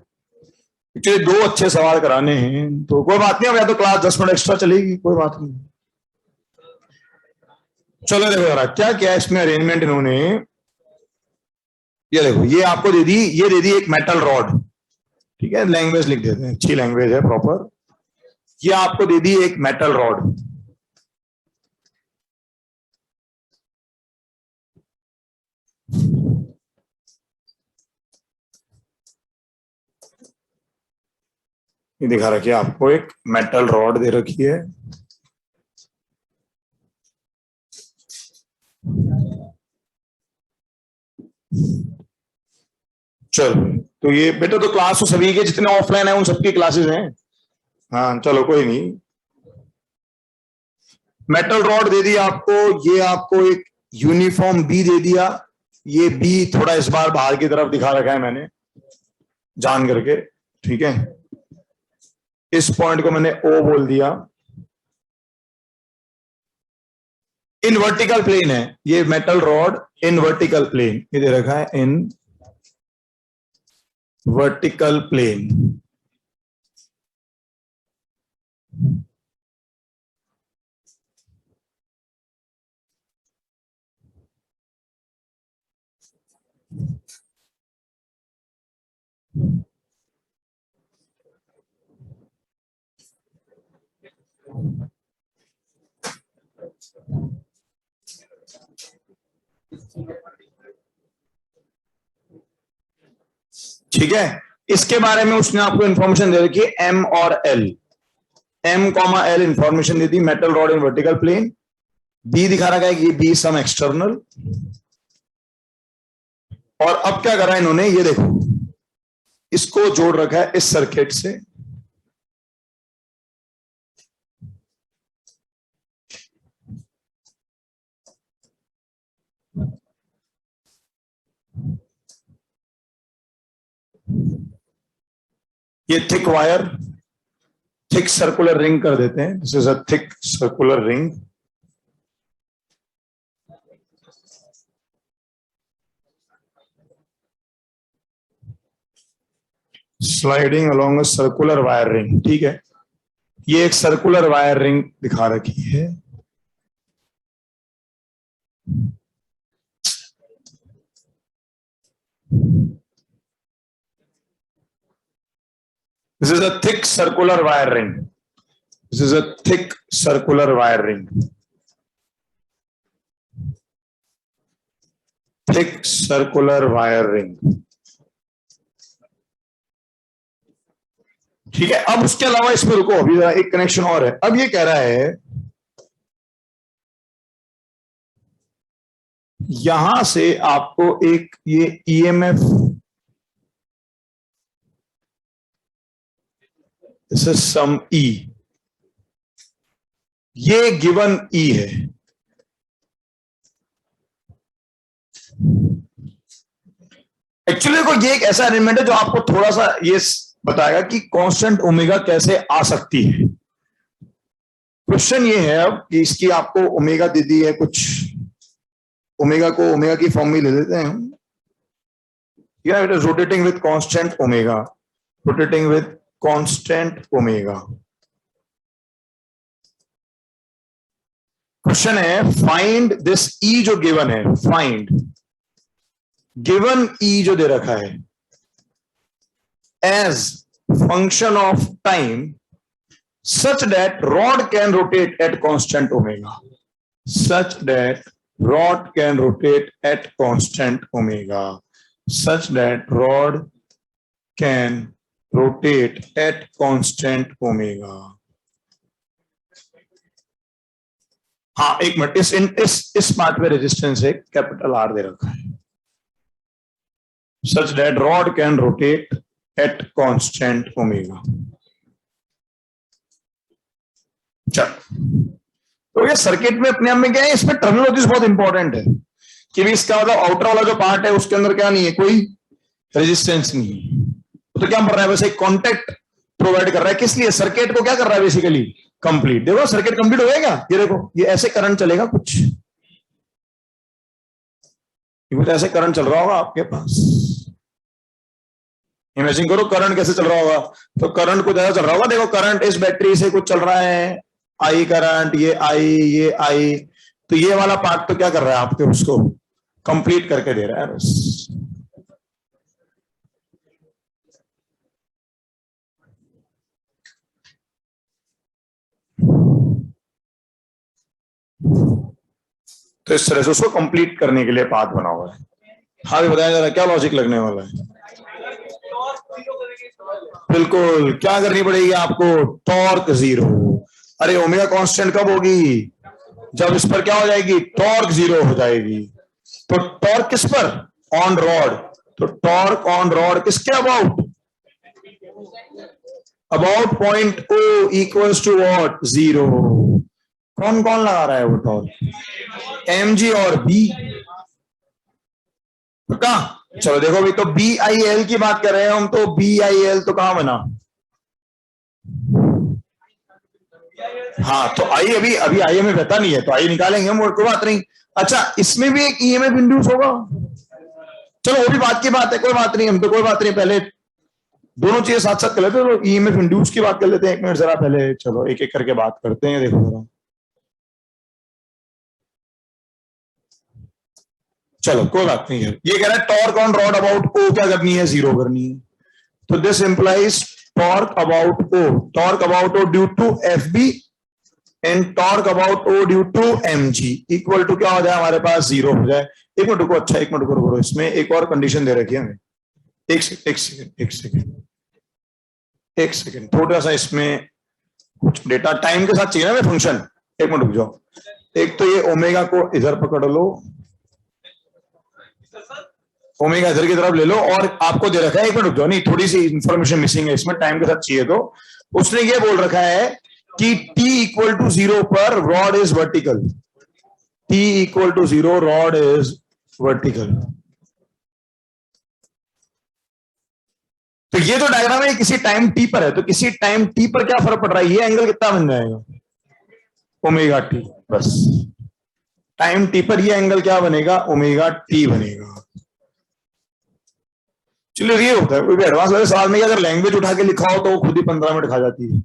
एक्चुअली दो अच्छे सवाल कराने हैं, तो कोई बात नहीं, अब या तो क्लास 10 मिनट एक्स्ट्रा चलेगी, कोई बात नहीं। चलो देखो जरा क्या क्या इसमें अरेंजमेंट इन्होंने, ये देखो ये आपको दे दी, ये दे दी एक मेटल रॉड, ठीक है लैंग्वेज लिख देते हैं, अच्छी लैंग्वेज है प्रॉपर। ये आपको दे दी एक मेटल रॉड, ये दिखा रखी है आपको, एक मेटल रॉड दे रखी है। चलो तो ये बेटा तो क्लास तो सभी के जितने ऑफलाइन है उन सबकी क्लासेस हैं। हाँ चलो कोई नहीं, मेटल रॉड दे दी आपको, ये आपको एक यूनिफॉर्म बी दे दिया। ये बी थोड़ा इस बार बाहर की तरफ दिखा रखा है मैंने जान करके, ठीक है। इस पॉइंट को मैंने ओ बोल दिया। इन वर्टिकल प्लेन है ये metal rod, in vertical plane, ये दे रखा है इन वर्टिकल प्लेन। ठीक है, इसके बारे में उसने आपको इंफॉर्मेशन दे रखी है एम और L, M comma L information दे दी, metal rod in vertical plane. B दिखा रखा है कि बी सम एक्सटर्नल। और अब क्या करा इन्होंने, ये देखो इसको जोड़ रखा है इस सर्किट से, ये thick wire, thick circular ring कर देते हैं. This is a thick circular ring. Sliding along a circular wire ring. ठीक है, ये एक सर्कुलर वायर रिंग दिखा रखी है. This is a thick circular wire ring. This is a thick circular wire ring. Thick circular wire ring. ठीक है, अब उसके अलावा इसमें रुको, अभी जरा एक कनेक्शन और है. अब ये कह रहा है यहां से आपको एक ये ईएमएफ, दिस इज सम ई, ये गिवन ई है. एक्चुअली को ये एक ऐसा एलिमेंट है जो आपको थोड़ा सा ये बताएगा कि कांस्टेंट ओमेगा कैसे आ सकती है. क्वेश्चन ये है अब कि इसकी आपको ओमेगा दे दी है, कुछ ओमेगा को ओमेगा की फॉर्म में ले लेते हैं हम. It is rotating with constant omega, rotating with constant omega. Question है फाइंड दिस ई जो गिवन है, फाइंड गिवन ई जो दे रखा है as function of time such that rod can rotate at constant omega, such that rod can rotate at constant omega, such that rod can rotate at constant omega. हाँ एक minute, इस part पे resistance है capital are they रखा है. such that rod can rotate at constant omega. चल, तो ये सर्किट में अपने आप में क्या है, इसमें टर्मिनोलॉजीज बहुत इंपॉर्टेंट है कि भी इसका मतलब आउटर वाला जो पार्ट है उसके अंदर क्या नहीं है, कोई रेजिस्टेंस नहीं है. तो क्या कर रहा है, वैसे कॉन्टेक्ट प्रोवाइड कर रहा है. किस लिए, सर्किट को क्या कर रहा है बेसिकली, कंप्लीट. देखो सर्किट कंप्लीट हो जाएगा, ये देखो ये ऐसे करंट चलेगा, कुछ ऐसे करंट चल रहा होगा आपके पास. इमेजिन करो करंट कैसे चल रहा होगा. तो करंट कुछ ऐसा चल रहा होगा, देखो करंट इस बैटरी से कुछ चल रहा है, आई करंट, ये आई. तो ये वाला पार्ट तो क्या कर रहा है, आपके उसको कंप्लीट करके दे रहा है बस. तो इस तरह से उसको कंप्लीट करने के लिए पाथ बना हुआ है. हाँ भी बताया जरा क्या लॉजिक लगने वाला है. बिल्कुल, क्या करनी पड़ेगी आपको, टॉर्क जीरो. अरे ओमेगा कांस्टेंट कब होगी, जब इस पर क्या हो जाएगी, टॉर्क जीरो हो जाएगी. तो टॉर्क किस पर, ऑन रॉड. तो टॉर्क ऑन रॉड किसके about, about point O equals to what, zero. कौन कौन लगा रहा है वो टॉर्क, एम जी और बी. तो कहा, चलो देखो अभी तो बी आई एल की बात कर रहे हैं हम, तो बी आई एल तो कहां बना. हाँ तो आई अभी आई में बहता नहीं है, तो आई निकालेंगे हम, और कोई बात नहीं. अच्छा इसमें भी एक ईएमएफ इंड्यूस होगा, चलो वो भी बात की बात है, कोई बात नहीं, हम तो कोई बात नहीं, पहले दोनों चीजें साथ साथ कर लेते हैं. तो ईएमएफ इंड्यूस की बात कर लेते हैं, एक मिनट जरा पहले, चलो एक एक करके बात करते हैं. देखो जरा, चलो कोई बात नहीं है. ये कह रहा है torque on rod about O क्या करनी है, जीरो करनी है. तो this implies torque about O, torque about O due to F B and torque about O due to M G equal to क्या हो जाए हमारे पास, जीरो हो जाए. एक मिनट रुको, अच्छा एक मिनट रुको, इसमें एक और कंडीशन दे रखी है हमें. एक सेकेंड थोड़ा सा इसमें कुछ डेटा टाइम के साथ चाहिए ना फंक्शन. एक मिनट रुक जाओ. एक तो ये ओमेगा को इधर पकड़ लो, ओमेगा इधर की तरफ ले लो, और आपको दे रखा है, एक मिनट रुक जाओ, नहीं थोड़ी सी इंफॉर्मेशन मिसिंग है इसमें, टाइम के साथ चाहिए. तो उसने ये बोल रखा है कि t इक्वल टू जीरो पर rod is vertical, t equal to zero rod is vertical. तो ये जो डायग्राम है किसी टाइम टी पर है, तो किसी टाइम टी पर क्या फर्क पड़ रहा है, ये एंगल कितना बन जाएगा, ओमेगा टी। बस टाइम टी पर ये एंगल क्या बनेगा, ओमेगा टी बनेगा। चलिए ये होता है, कोई भी एडवांस वाले सवाल में अगर लैंग्वेज उठा के लिखा हो तो वो खुद ही 15 मिनट खा जाती है।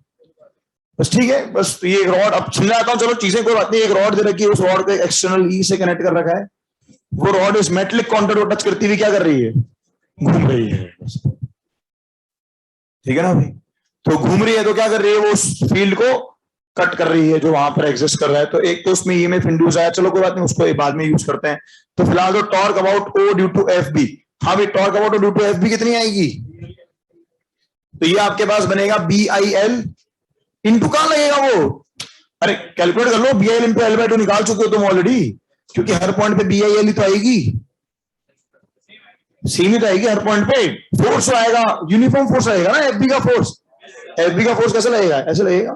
बस ठीक है, बस तो ये एक रॉड, अब समझ आता हूँ, चलो चीजें कोई बात नहीं। एक रॉड दे रखी है, उस रॉड को एक्सटर्नल ई से कनेक्ट कर रखा है, वो रॉड इस मेटलिक कॉन्टैक्ट को टच करती हुई क्या कर रही है, घूम रही है। ठीक है ना भाई, तो घूम रही है तो क्या कर रही है, वो उस फील्ड को कट कर रही है जो वहां पर एग्जिस्ट कर रहा है। तो एक तो उसमें ईएमएफ इंड्यूस आया, चलो कोई बात नहीं, उसको बाद में यूज करते हैं। तो फिलहाल तो torque about O due to F B, हाँ भाई torque about O due to F B कितनी आएगी, तो ये आपके पास बनेगा बी आई एल इंटू, कहां लगेगा वो, अरे कैलकुलेट कर लो, B I L into L by two निकाल चुके हो तुम ऑलरेडी, क्योंकि हर पॉइंट पे बी आई एल ही तो आएगी, सीमित आएगी हर पॉइंट पे। फोर्स आएगा, यूनिफॉर्म फोर्स आएगा ना, एफबी का फोर्स, एफबी का फोर्स कैसे लगेगा, ऐसे लगेगा।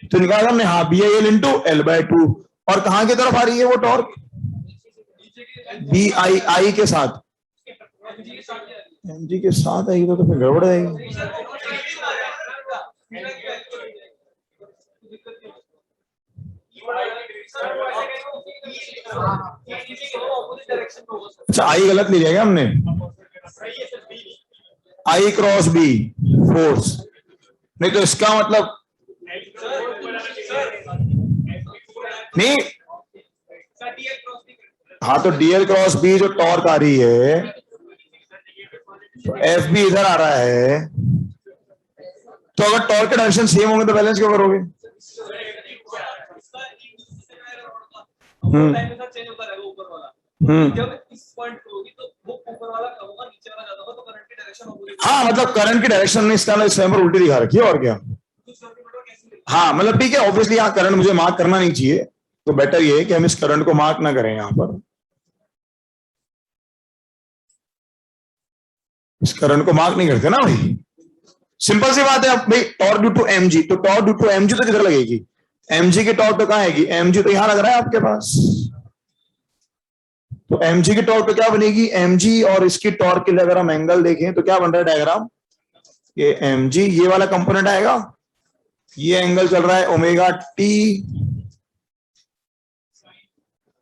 तो निकाला हमने, हाँ B I L into L by two, और कहां की तरफ आ रही है वो टॉर्क, बी आई आई के साथ, एम जी के साथ आएगी तो फिर गड़बड़ आएगी। अच्छा आई गलत ले लिया हमने, आई क्रॉस बी फोर्स, नहीं तो इसका मतलब नहीं, हाँ तो डीएल क्रॉस बी जो टॉर्क आ रही है, तो एफ बी इधर आ रहा है, तो अगर टॉर्क के डायरेक्शन सेम होंगे तो बैलेंस क्यों करोगे। हाँ मतलब करंट की डायरेक्शन ने इसका इस पर उल्टी दिखा रखी है, और क्या। हाँ मतलब ठीक है, ऑब्वियसली यहाँ करंट मुझे मार्क करना नहीं चाहिए, तो बेटर ये है कि हम इस करंट को मार्क ना करें यहाँ पर, इस करंट को मार्क नहीं करते ना भाई, सिंपल सी बात है। भाई टॉर्क ड्यू टू एमजी, तो टॉर्क ड्यू टू एमजी तो किधर लगेगी, एमजी की टॉर्क तो कहां आएगी, एमजी तो यहां लग रहा है आपके पास, तो एमजी की टॉर्क तो क्या बनेगी, एमजी और इसकी टॉर्क के लिए अगर हम एंगल देखें तो क्या बन रहा है डायग्राम, ये एमजी ये वाला कंपोनेंट आएगा, ये एंगल चल रहा है ओमेगा टी,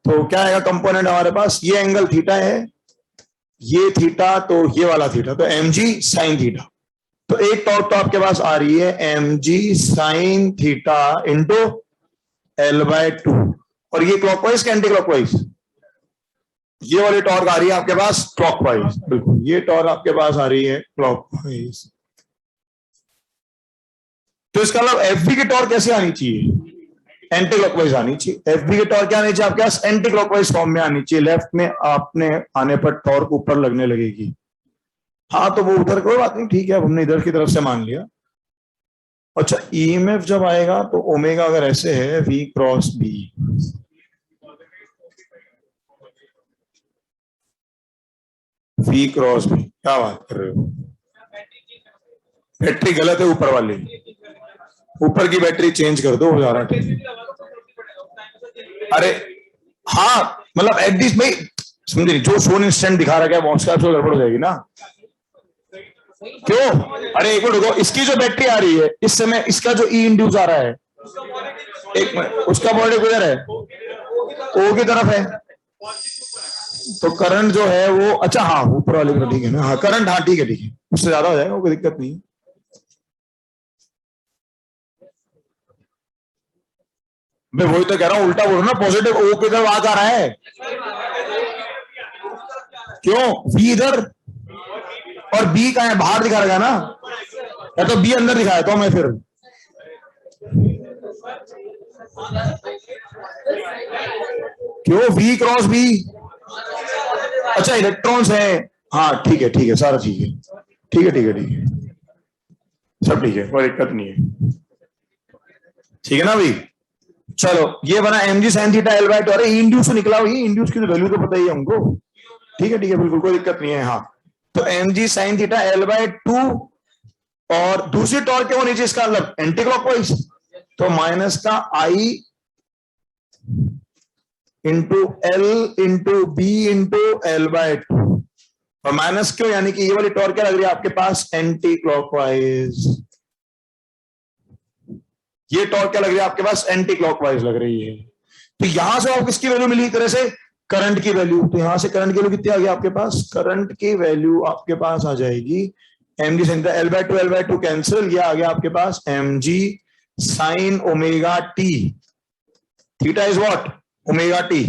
तो क्या आएगा कंपोनेंट हमारे पास, ये एंगल थीटा है, ये थीटा, तो ये वाला थीटा, तो एमजी साइन थीटा। तो एक टॉर्क तो आपके पास आ रही है MG sine theta into L by two, और ये क्लॉकवाइज के एंटी क्लॉकवाइज, ये वाली टॉर्क आ रही है आपके पास क्लॉकवाइज, बिल्कुल ये टॉर्क आपके पास आ रही है क्लॉकवाइज। तो इसका मतलब एफबी की टॉर्क कैसे आनी चाहिए, एंटी क्लॉकवाइज आनी चाहिए। एफबी की टॉर्क क्या आनी चाहिए आपके पास, एंटी क्लॉकवाइज फॉर्म में आनी चाहिए, लेफ्ट में आपने आने पर टॉर्क ऊपर लगने लगेगी। हाँ तो वो उधर कोई बात नहीं, ठीक है, अब हमने इधर की तरफ से मान लिया। अच्छा ईएमएफ जब आएगा तो ओमेगा अगर ऐसे है V cross B, V cross B, क्या बात कर रहे हो, बैटरी गलत है ऊपर वाली, ऊपर की बैटरी चेंज कर दो, हो जा रहा है। अरे हाँ मतलब एट दिस भाई समझे, जो शोन इंस्टेंट दिखा रहा है उसका तो गड़बड़ हो जाएगी ना, क्यों, अरे एक मिनट रुको, इसकी जो बैटरी आ रही है इस समय, इसका जो ई इंड्यूस आ रहा है, एक मिनट, उसका बॉडी किधर है, ओ की तरफ है, तो करंट जो है वो, अच्छा हाँ ऊपर वाले को ठीक है ना, हाँ करंट, हाँ ठीक है, उससे ज्यादा हो जाएगा, कोई दिक्कत नहीं। मैं वही तो कह रहा हूँ, उल्टा बोलो ना, पॉजिटिव ओ की तरफ आ जा रहा है, क्यों बी इधर और बी कहां है, बाहर दिखा रहा है ना, या तो बी अंदर दिखाया तो मैं फिर, क्यों वी क्रॉस बी, अच्छा इलेक्ट्रॉन्स है, हाँ ठीक है सारा ठीक है, ठीक है सब ठीक है, कोई दिक्कत नहीं है, ठीक है ना भाई। चलो ये बना M G sine theta L by two, अरे इंड्यूस से निकला, ये इंड्यूस की वैल्यू तो पता ही है हमको, ठीक है बिल्कुल कोई दिक्कत नहीं है। हाँ तो M G sine theta L by two, और दूसरी टॉर्क क्या होनी चाहिए इसका मतलब एंटी क्लॉकवाइज, तो माइनस का I into L into B into L by two, और माइनस क्यों, यानी कि ये वाली टॉर्क क्या लग रही है आपके पास, एंटी क्लॉकवाइज। ये टॉर्क क्या लग रही है आपके पास, एंटी क्लॉकवाइज लग रही है। तो यहां से आपको किसकी वैल्यू मिली, तरह से करंट की वैल्यू। तो यहां से करंट की वैल्यू कितनी आ गई आपके पास, करंट की वैल्यू आपके पास आ जाएगी M G sign, L/2 cancel, ये आ गया आपके पास M G sine omega T. Theta is what, omega T,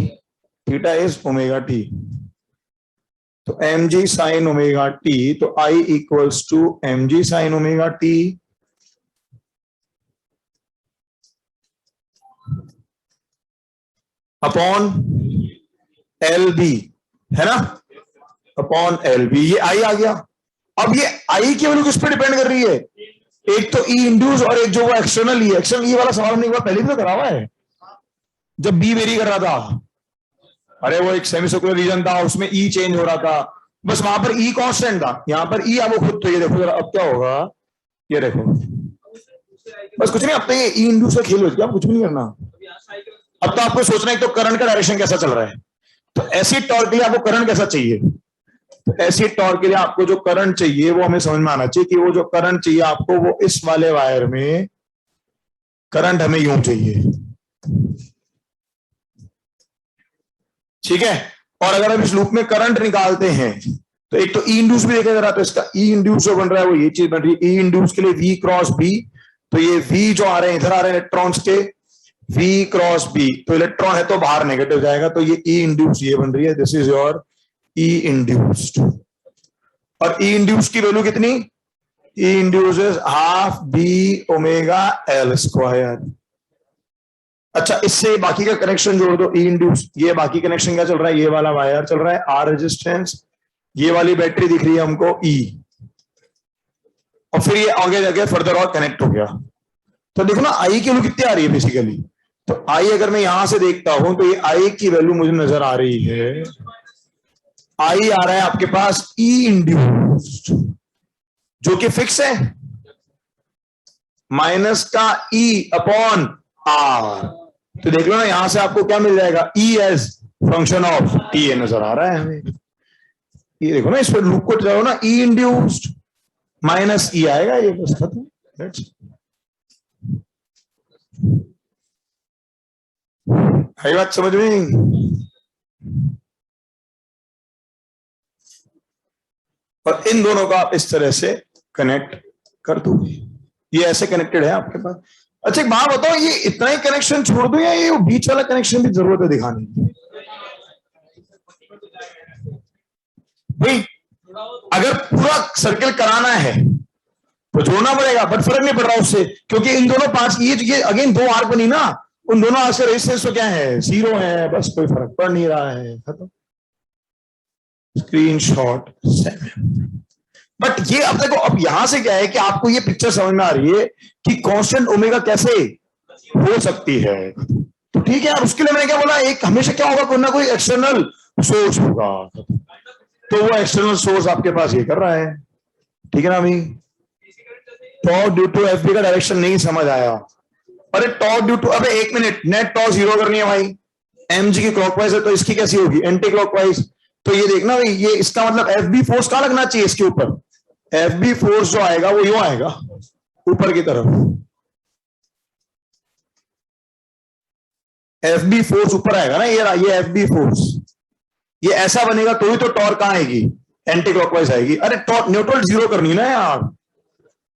theta is omega T. तो M G sine omega T, तो I equals to M G sine omega T upon L B, है ना, upon L B. ये आई आ गया। अब ये आई की value किस पे डिपेंड कर रही है, एक तो ई इंड्यूस और एक जो वो एक्सटर्नल ई। एक्सटर्नल ई वाला सवाल हमने एक बार पहले भी तो करा हुआ है, जब बी वेरी कर रहा था। अरे वो एक सेमी सर्कुलर रीजन था, उसमें ई चेंज हो रहा था, बस वहां पर ई कांस्टेंट था, यहां पर ई अब खुद। तो ये देखो जरा अब क्या होगा, ये देखो, बस कुछ नहीं, अब तो ये ई इंड्यूस का खेल हो गया, कुछ भी नहीं करना। अब तो आपको सोचना है तो करंट का डायरेक्शन कैसा चल रहा है। तो ऐसी टॉर्क के लिए आपको करंट कैसा चाहिए, तो ऐसी टॉर्क के लिए आपको जो करंट चाहिए वो हमें समझ में आना चाहिए कि वो जो करंट चाहिए आपको, वो इस वाले वायर में करंट हमें यूं चाहिए, ठीक है। और अगर हम इस लूप में करंट निकालते हैं तो एक तो ई इंड्यूस भी देखा जरा, तो इसका ई इंड्यूस जो बन रहा है वो ये चीज बन रही है, ई इंड्यूस के लिए वी क्रॉस बी। तो ये वी जो आ रहे हैं इधर आ रहे हैं इलेक्ट्रॉन्स के, वी क्रॉस बी, तो इलेक्ट्रॉन है तो बाहर नेगेटिव जाएगा, तो ये ई इंड्यूस ये बन रही है, this is your E induced. और ई इंड्यूस की वैल्यू कितनी, E induce is half B omega L square. अच्छा, इससे बाकी का कनेक्शन जोड़ दो, ई इंड्यूस, ये बाकी कनेक्शन क्या चल रहा है, ये वाला वायर चल रहा है आर रेजिस्टेंस, ये वाली बैटरी दिख रही है हमको ई, और फिर ये आगे जाके फर्दर और कनेक्ट हो गया। तो देखो ना आई की वैल्यू कितनी आ रही है बेसिकली, तो आई अगर मैं यहां से देखता हूं तो ये आई की वैल्यू मुझे नजर आ रही है, आई आ रहा है आपके पास ई इंड्यूस्ड, जो कि फिक्स है, माइनस का ई अपॉन आर। तो देख लो ना यहां से आपको क्या मिल जाएगा, ई एज फंक्शन ऑफ टी, ए नजर आ रहा है हमें। ये देखो ना, इस पर लूप को चलाओ ना, ई इंड्यूस्ड माइनस ई आएगा, ये बस खत्म। है बात समझ में। और इन दोनों का आप इस तरह से कनेक्ट कर दो, ये ऐसे कनेक्टेड है आपके पास। अच्छा एक बात बताओ, ये इतना ही कनेक्शन छोड़ दो या ये बीच वाला कनेक्शन भी जरूरत है दिखाने की, भाई अगर पूरा सर्किल कराना है तो जोड़ना पड़ेगा, बट फर्क नहीं पड़ रहा उससे, क्योंकि इन दोनों पार्ट्स, ये अगेन दो आर्क बनी ना, उन दोनों आर्क से रेजिस्टेंस तो क्या है, 0 है, बस कोई फर्क पड़ नहीं रहा है, खत्म। स्क्रीनशॉट 7। बट ये अब देखो, अब यहां से क्या है कि आपको ये पिक्चर समझ में आ रही है कि कांस्टेंट ओमेगा कैसे हो सकती है। तो ठीक है यार, उसके लिए मैंने क्या बोला, एक हमेशा क्या होगा, कोई ना कोई एक्सटर्नल सोर्स होगा, तो वो एक्सटर्नल सोर्स आपके पास ये कर रहा है, ठीक है ना अभी। Torque due to F B का डायरेक्शन नहीं समझ आया, अरे टॉर्क ड्यू टू, अबे एक मिनट, नेट टॉर्क 0 करनी है भाई, एम जी की क्लॉकवाइज है तो इसकी कैसी होगी, एंटी क्लॉकवाइज। तो ये देखना भाई, ये इसका मतलब एफ बी फोर्स कहां लगना चाहिए इसके ऊपर, एफ बी फोर्स जो आएगा वो यूं आएगा ऊपर की तरफ, एफ बी फोर्स ऊपर आएगा ना, ये एफ बी फोर्स, ये ऐसा बनेगा तो ही तो टॉर्क कहां आएगी, एंटी क्लॉकवाइज आएगी। अरे टॉर्क न्यूट्रल 0 करनी ना यार,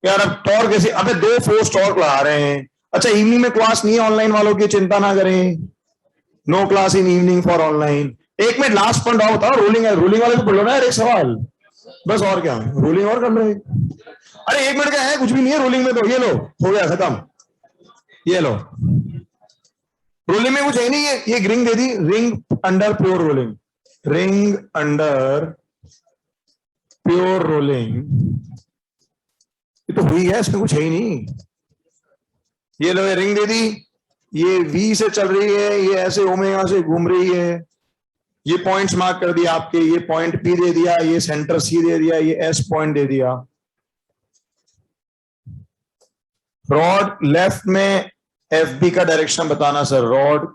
यार अब टॉर्क कैसे, अबे दो फोर्स टॉर्क लगा रहे हैं। अच्छा इवनिंग में क्लास नहीं है ऑनलाइन वालों की, चिंता ना करें, no class in evening for online. एक मिनट लास्ट पॉइंट और बताओ, रोलिंग है, रोलिंग वाले को पढ़ लो ना यार एक सवाल, बस और क्या, रोलिंग और कर लो। अरे एक मिनट का है, कुछ भी नहीं है रोलिंग में, तो ये लो हो गया खत्म, ये लो रोलिंग में कुछ है नहीं, ये रिंग दे दी, ring under pure rolling, ring under pure rolling, ये तो हुई है, इसमें कुछ है ही नहीं। ये लो ये रिंग दे दी, ये वी से चल रही है, ये ऐसे ओमेगा से घूम रही है, ये पॉइंट्स मार्क कर दिया आपके, ये पॉइंट पी दे दिया, ये सेंटर सी दे दिया, ये एस पॉइंट दे दिया। रॉड लेफ्ट में एफ बी का डायरेक्शन बताना सर, रॉड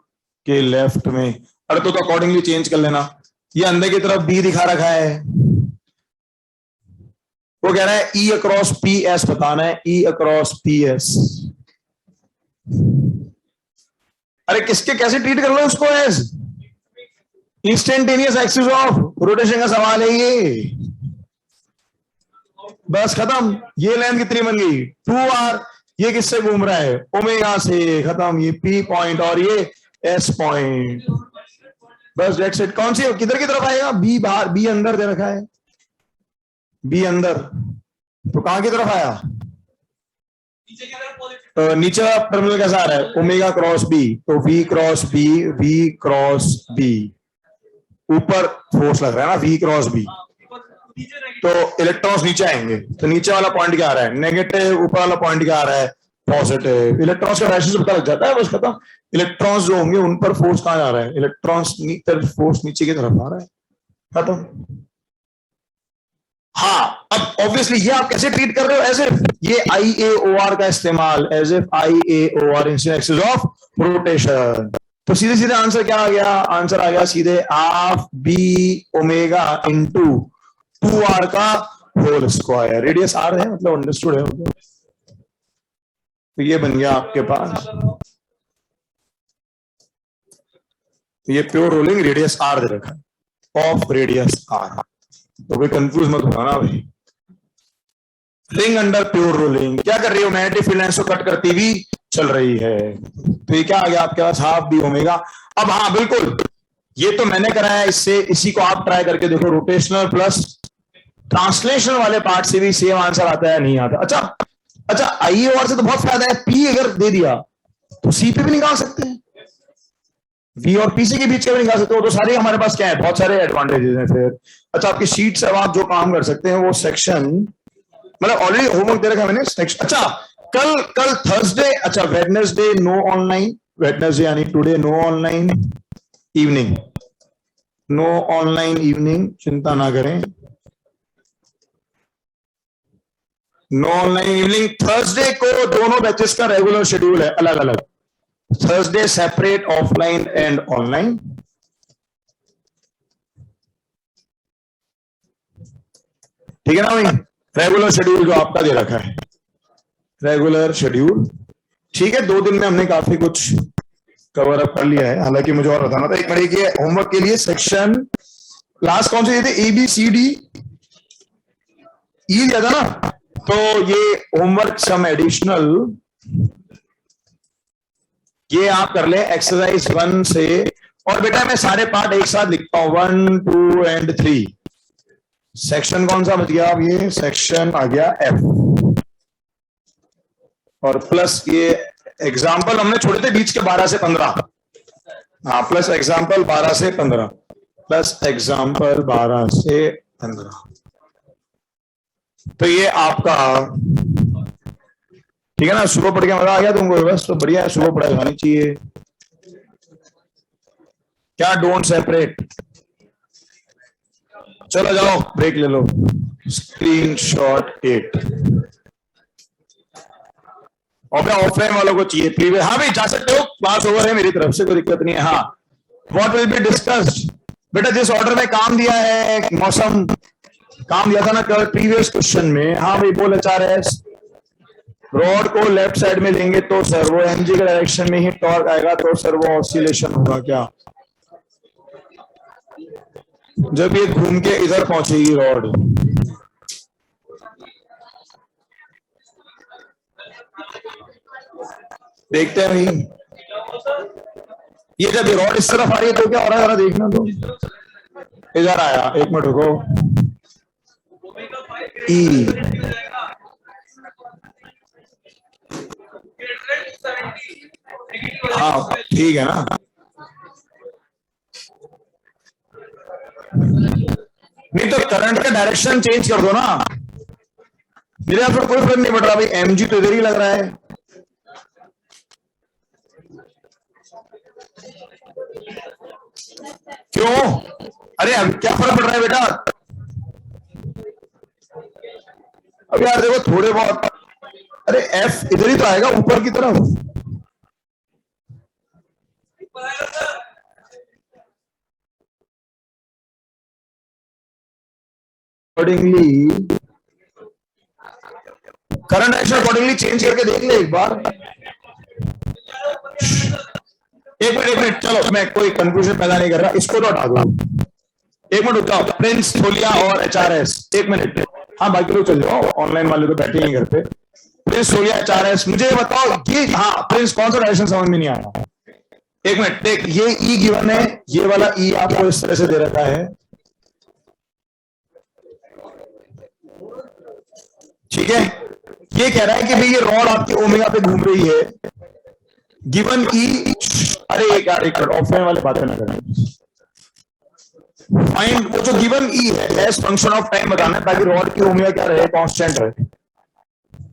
के लेफ्ट में, अरे तो अकॉर्डिंगली चेंज कर लेना। ये अंदर की तरफ बी दिखा रखा है, वो कह रहा है ई अक्रॉस पी एस बताना है, ई अक्रॉस पी एस। अरे किसके कैसे ट्रीट कर लो उसको, as instantaneous axis of rotation का सवाल है ये, बस खत्म। ये लेंथ कितनी बन गई 2r, ये किससे घूम रहा है ओमेगा से, खत्म। ये p पॉइंट और ये s पॉइंट, बस डेट्स इट। कौन सी किधर की तरफ आएगा, b बाहर, b अंदर दे रखा है, b अंदर, तो कहां की तरफ आया, नीचे वाला टर्मिनल कैसा आ रहा है ओमेगा क्रॉस b, तो v cross b, v cross b, ऊपर फोर्स लग रहा है ना v क्रॉस b, तो इलेक्ट्रॉन्स नीचे आएंगे, तो नीचे वाला पॉइंट क्या आ रहा है नेगेटिव, ऊपर वाला पॉइंट क्या आ रहा है पॉजिटिव। इलेक्ट्रॉन्स का डायरेक्शन से पता लग जाता है, बस खत्म। इलेक्ट्रॉन्स जो होंगे उन पर फोर्स कहां जा रहा है, इलेक्ट्रॉन्स फोर्स नीचे की तरफ आ रहा है, खत्म। हाँ, अब ऑब्वियसली ये आप कैसे ट्रीट कर रहे हो, एज इफ ये IAOR का इस्तेमाल, as if IAOR instant axis of rotation, तो सीधे सीधे आंसर क्या आ गया, आंसर आ गया सीधे half b omega into 2r का होल स्क्वायर। रेडियस r है, मतलब अंडरस्टूड है, तो ये बन गया आपके पास, ये प्योर रोलिंग रेडियस r दे रखा है, ऑफ रेडियस r, तो कोई कंफ्यूज मत होना ना भाई। रिंग अंडर प्योर रोलिंग क्या कर रही हो, मैग्नेटिक फील्ड लाइंस को कट करती हुई चल रही है, तो ये क्या आ गया आपके पास हाफ b ओमेगा। अब हाँ बिल्कुल, ये तो मैंने कराया, इससे इसी को आप ट्राई करके देखो, रोटेशनल प्लस ट्रांसलेशन वाले पार्ट से भी सेम आंसर आता है नहीं आता। अच्छा IAOR से तो बहुत फायदा है, P अगर दे दिया तो C पे भी निकाल सकते हैं, V और P के बीच का भी निकाल सकते हो, तो सारे हमारे पास क्या है, बहुत सारे एडवांटेजेस हैं फिर। अच्छा आपकी शीट से अब आप जो काम कर सकते हैं वो सेक्शन, मतलब ऑलरेडी होमवर्क दे रखा मैंने सेक्शन। अच्छा कल थर्सडे, अच्छा वेडनेसडे नो ऑनलाइन, वेडनेसडे यानी today no online evening, no online evening, चिंता ना करें, नो ऑनलाइन इवनिंग। थर्सडे को दोनों बैचेस का रेगुलर शेड्यूल है अलग अलग, Thursday separate offline and online. ठीक है ना भाई, रेगुलर शेड्यूल जो आपका दे रखा है, रेगुलर शेड्यूल, ठीक है। 2 दिन में हमने काफी कुछ कवर अप कर लिया है, हालांकि मुझे और बताना था एक बार के होमवर्क के लिए सेक्शन लास्ट कौन से थे, ABCD ई दिया था ना, तो ये होमवर्क सम एडिशनल ये आप कर ले एक्सरसाइज 1 से, और बेटा मैं सारे पार्ट एक साथ लिखता हूं 1 2 एंड 3। सेक्शन कौन सा बच गया, अब ये सेक्शन आ गया F, और प्लस ये एग्जाम्पल हमने छोड़े थे बीच के 12 से 15, हाँ प्लस एग्जाम्पल 12 से 15, प्लस एग्जाम्पल 12 से 15, तो ये आपका ठीक है ना। सुबह पढ़ के मजा आ गया तुमको, बस तो बढ़िया है, सुबह पढ़ाई होनी चाहिए। क्या डोंट सेपरेट, चलो जाओ ब्रेक ले लो, स्क्रीनशॉट 8, और क्या ऑफलाइन वालों को चाहिए प्रीवियस, हाँ भाई जा सकते हो, क्लास ओवर है मेरी तरफ से, कोई दिक्कत नहीं है। हाँ व्हाट विल बी डिस्कस्ड, बेटा जिस ऑर्डर में काम दिया है, मौसम काम दिया था ना कल प्रीवियस क्वेश्चन में, हाँ भाई बोल HRS, रॉड को लेफ्ट साइड में लेंगे तो सर्वो mg के डायरेक्शन में ही टॉर्क आएगा, तो सर्वो ऑसिलेशन होगा क्या, जब ये घूम के इधर पहुंचेगी रॉड। देखते हैं भाई, ये जब ये रॉड इस तरफ आ रही है तो क्या हो रहा है, जरा देखना, तो इधर आया, एक मिनट रुको, ई हाँ ठीक है ना, नहीं तो करंट का डायरेक्शन चेंज कर दो ना, मेरे यहाँ पर कोई फर्क नहीं पड़ रहा भाई, mg तो इधर ही लग रहा है, क्यों, अरे अब क्या फर्क पड़ रहा है बेटा, अब यार देखो थोड़े बहुत, अरे F इधर ही तो आएगा ऊपर की तरफ, accordingly current direction accordingly change करके देख ले एक बार। एक मिनट चलो, मैं कोई कंफ्यूजन पैदा नहीं कर रहा, इसको तो हटा दो। एक मिनट रुक जाओ, प्रिंस, सोलिया और HRS, एक मिनट। हाँ बाकी लोग चल जाओ, ऑनलाइन वाले तो बैठे ही घर पे। प्रिंस, सोलिया, HRS, मुझे ये बताओ ये, हाँ प्रिंस कौन सा डायरेक्शन समझ में नहीं आया? एक मिनट देख, ये ई गिवन है, ये वाला ई आपको इस तरह से दे रखा है, ठीक है। ये कह रहा है कि भाई ये रॉड आपकी ओमेगा पे घूम रही है, गिवन ई। अरे एक मिनट, ऑफलाइन वाले बातें ना करें। फाइंड वो जो गिवन ई है एज फंक्शन ऑफ टाइम बताना है, ताकि रॉड की ओमेगा क्या रहे, कांस्टेंट रहे,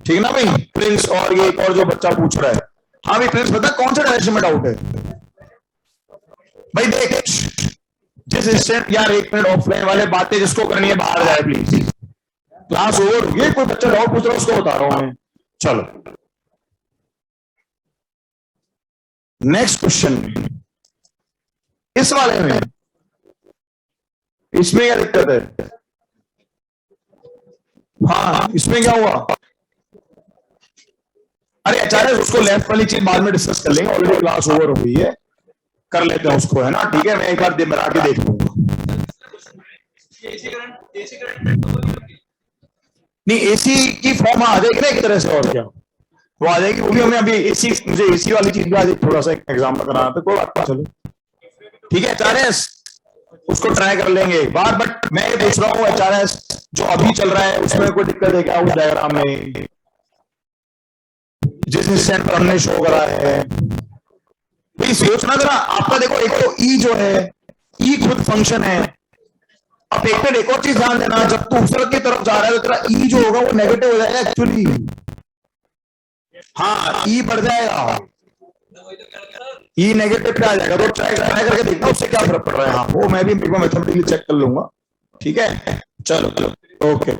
ठीक है ना भाई प्रिंस। और ये एक और जो बच्चा पूछ रहा है, हाँ भाई प्रिंस बता कौन सा डायरेक्शन में डाउट है भाई? देख जिस इंस्टेंट, यार एक मिनट, ऑफलाइन वाले बातें जिसको करनी है बाहर जाए प्लीज, क्लास ओवर। ये कोई बच्चा डाउट पूछ रहा है उसको बता रहा हूं मैं। चलो नेक्स्ट क्वेश्चन, इस वाले में, इसमें क्या दिक्कत है? हाँ इसमें क्या हुआ? अरे अचानक उसको लेफ्ट वाली चीज बाद में डिस्कस कर लेंगे, ऑलरेडी क्लास ओवर हो गई है, कर लेते हैं उसको, है ना, ठीक है। मैं एक बार बना के देख लूंगा। नहीं एसी की फॉर्म आ जाएगी ना एक तरह से, और क्या वो आ जाएगी, वो भी हमें अभी एसी, मुझे एसी वाली चीज भी आज थोड़ा सा एग्जाम कराना था, कोई बात नहीं, चलो ठीक है। HRS उसको ट्राई कर लेंगे एक बार, बट मैं ये पूछ रहा हूँ HRS जो अभी चल रहा है उसमें कोई दिक्कत है क्या? उस डायग्राम में जिस इंस्टेंट पर हमने शो करा है, भाई सोचना जरा आपका। देखो एक तो ई जो है, ई खुद फंक्शन है। अब एक और चीज ध्यान देना, जब तू उस की तरफ जा रहा है तो तेरा ई जो होगा वो नेगेटिव हो जाएगा एक्चुअली। हाँ ई बढ़ जाएगा, ई नेगेटिव पे आ जाएगा, तो ट्राई करके देखना उससे क्या फर्क पड़ रहा है। हाँ वो मैं भी मैथमेटिकली चेक कर लूंगा, ठीक है। चलो ओके।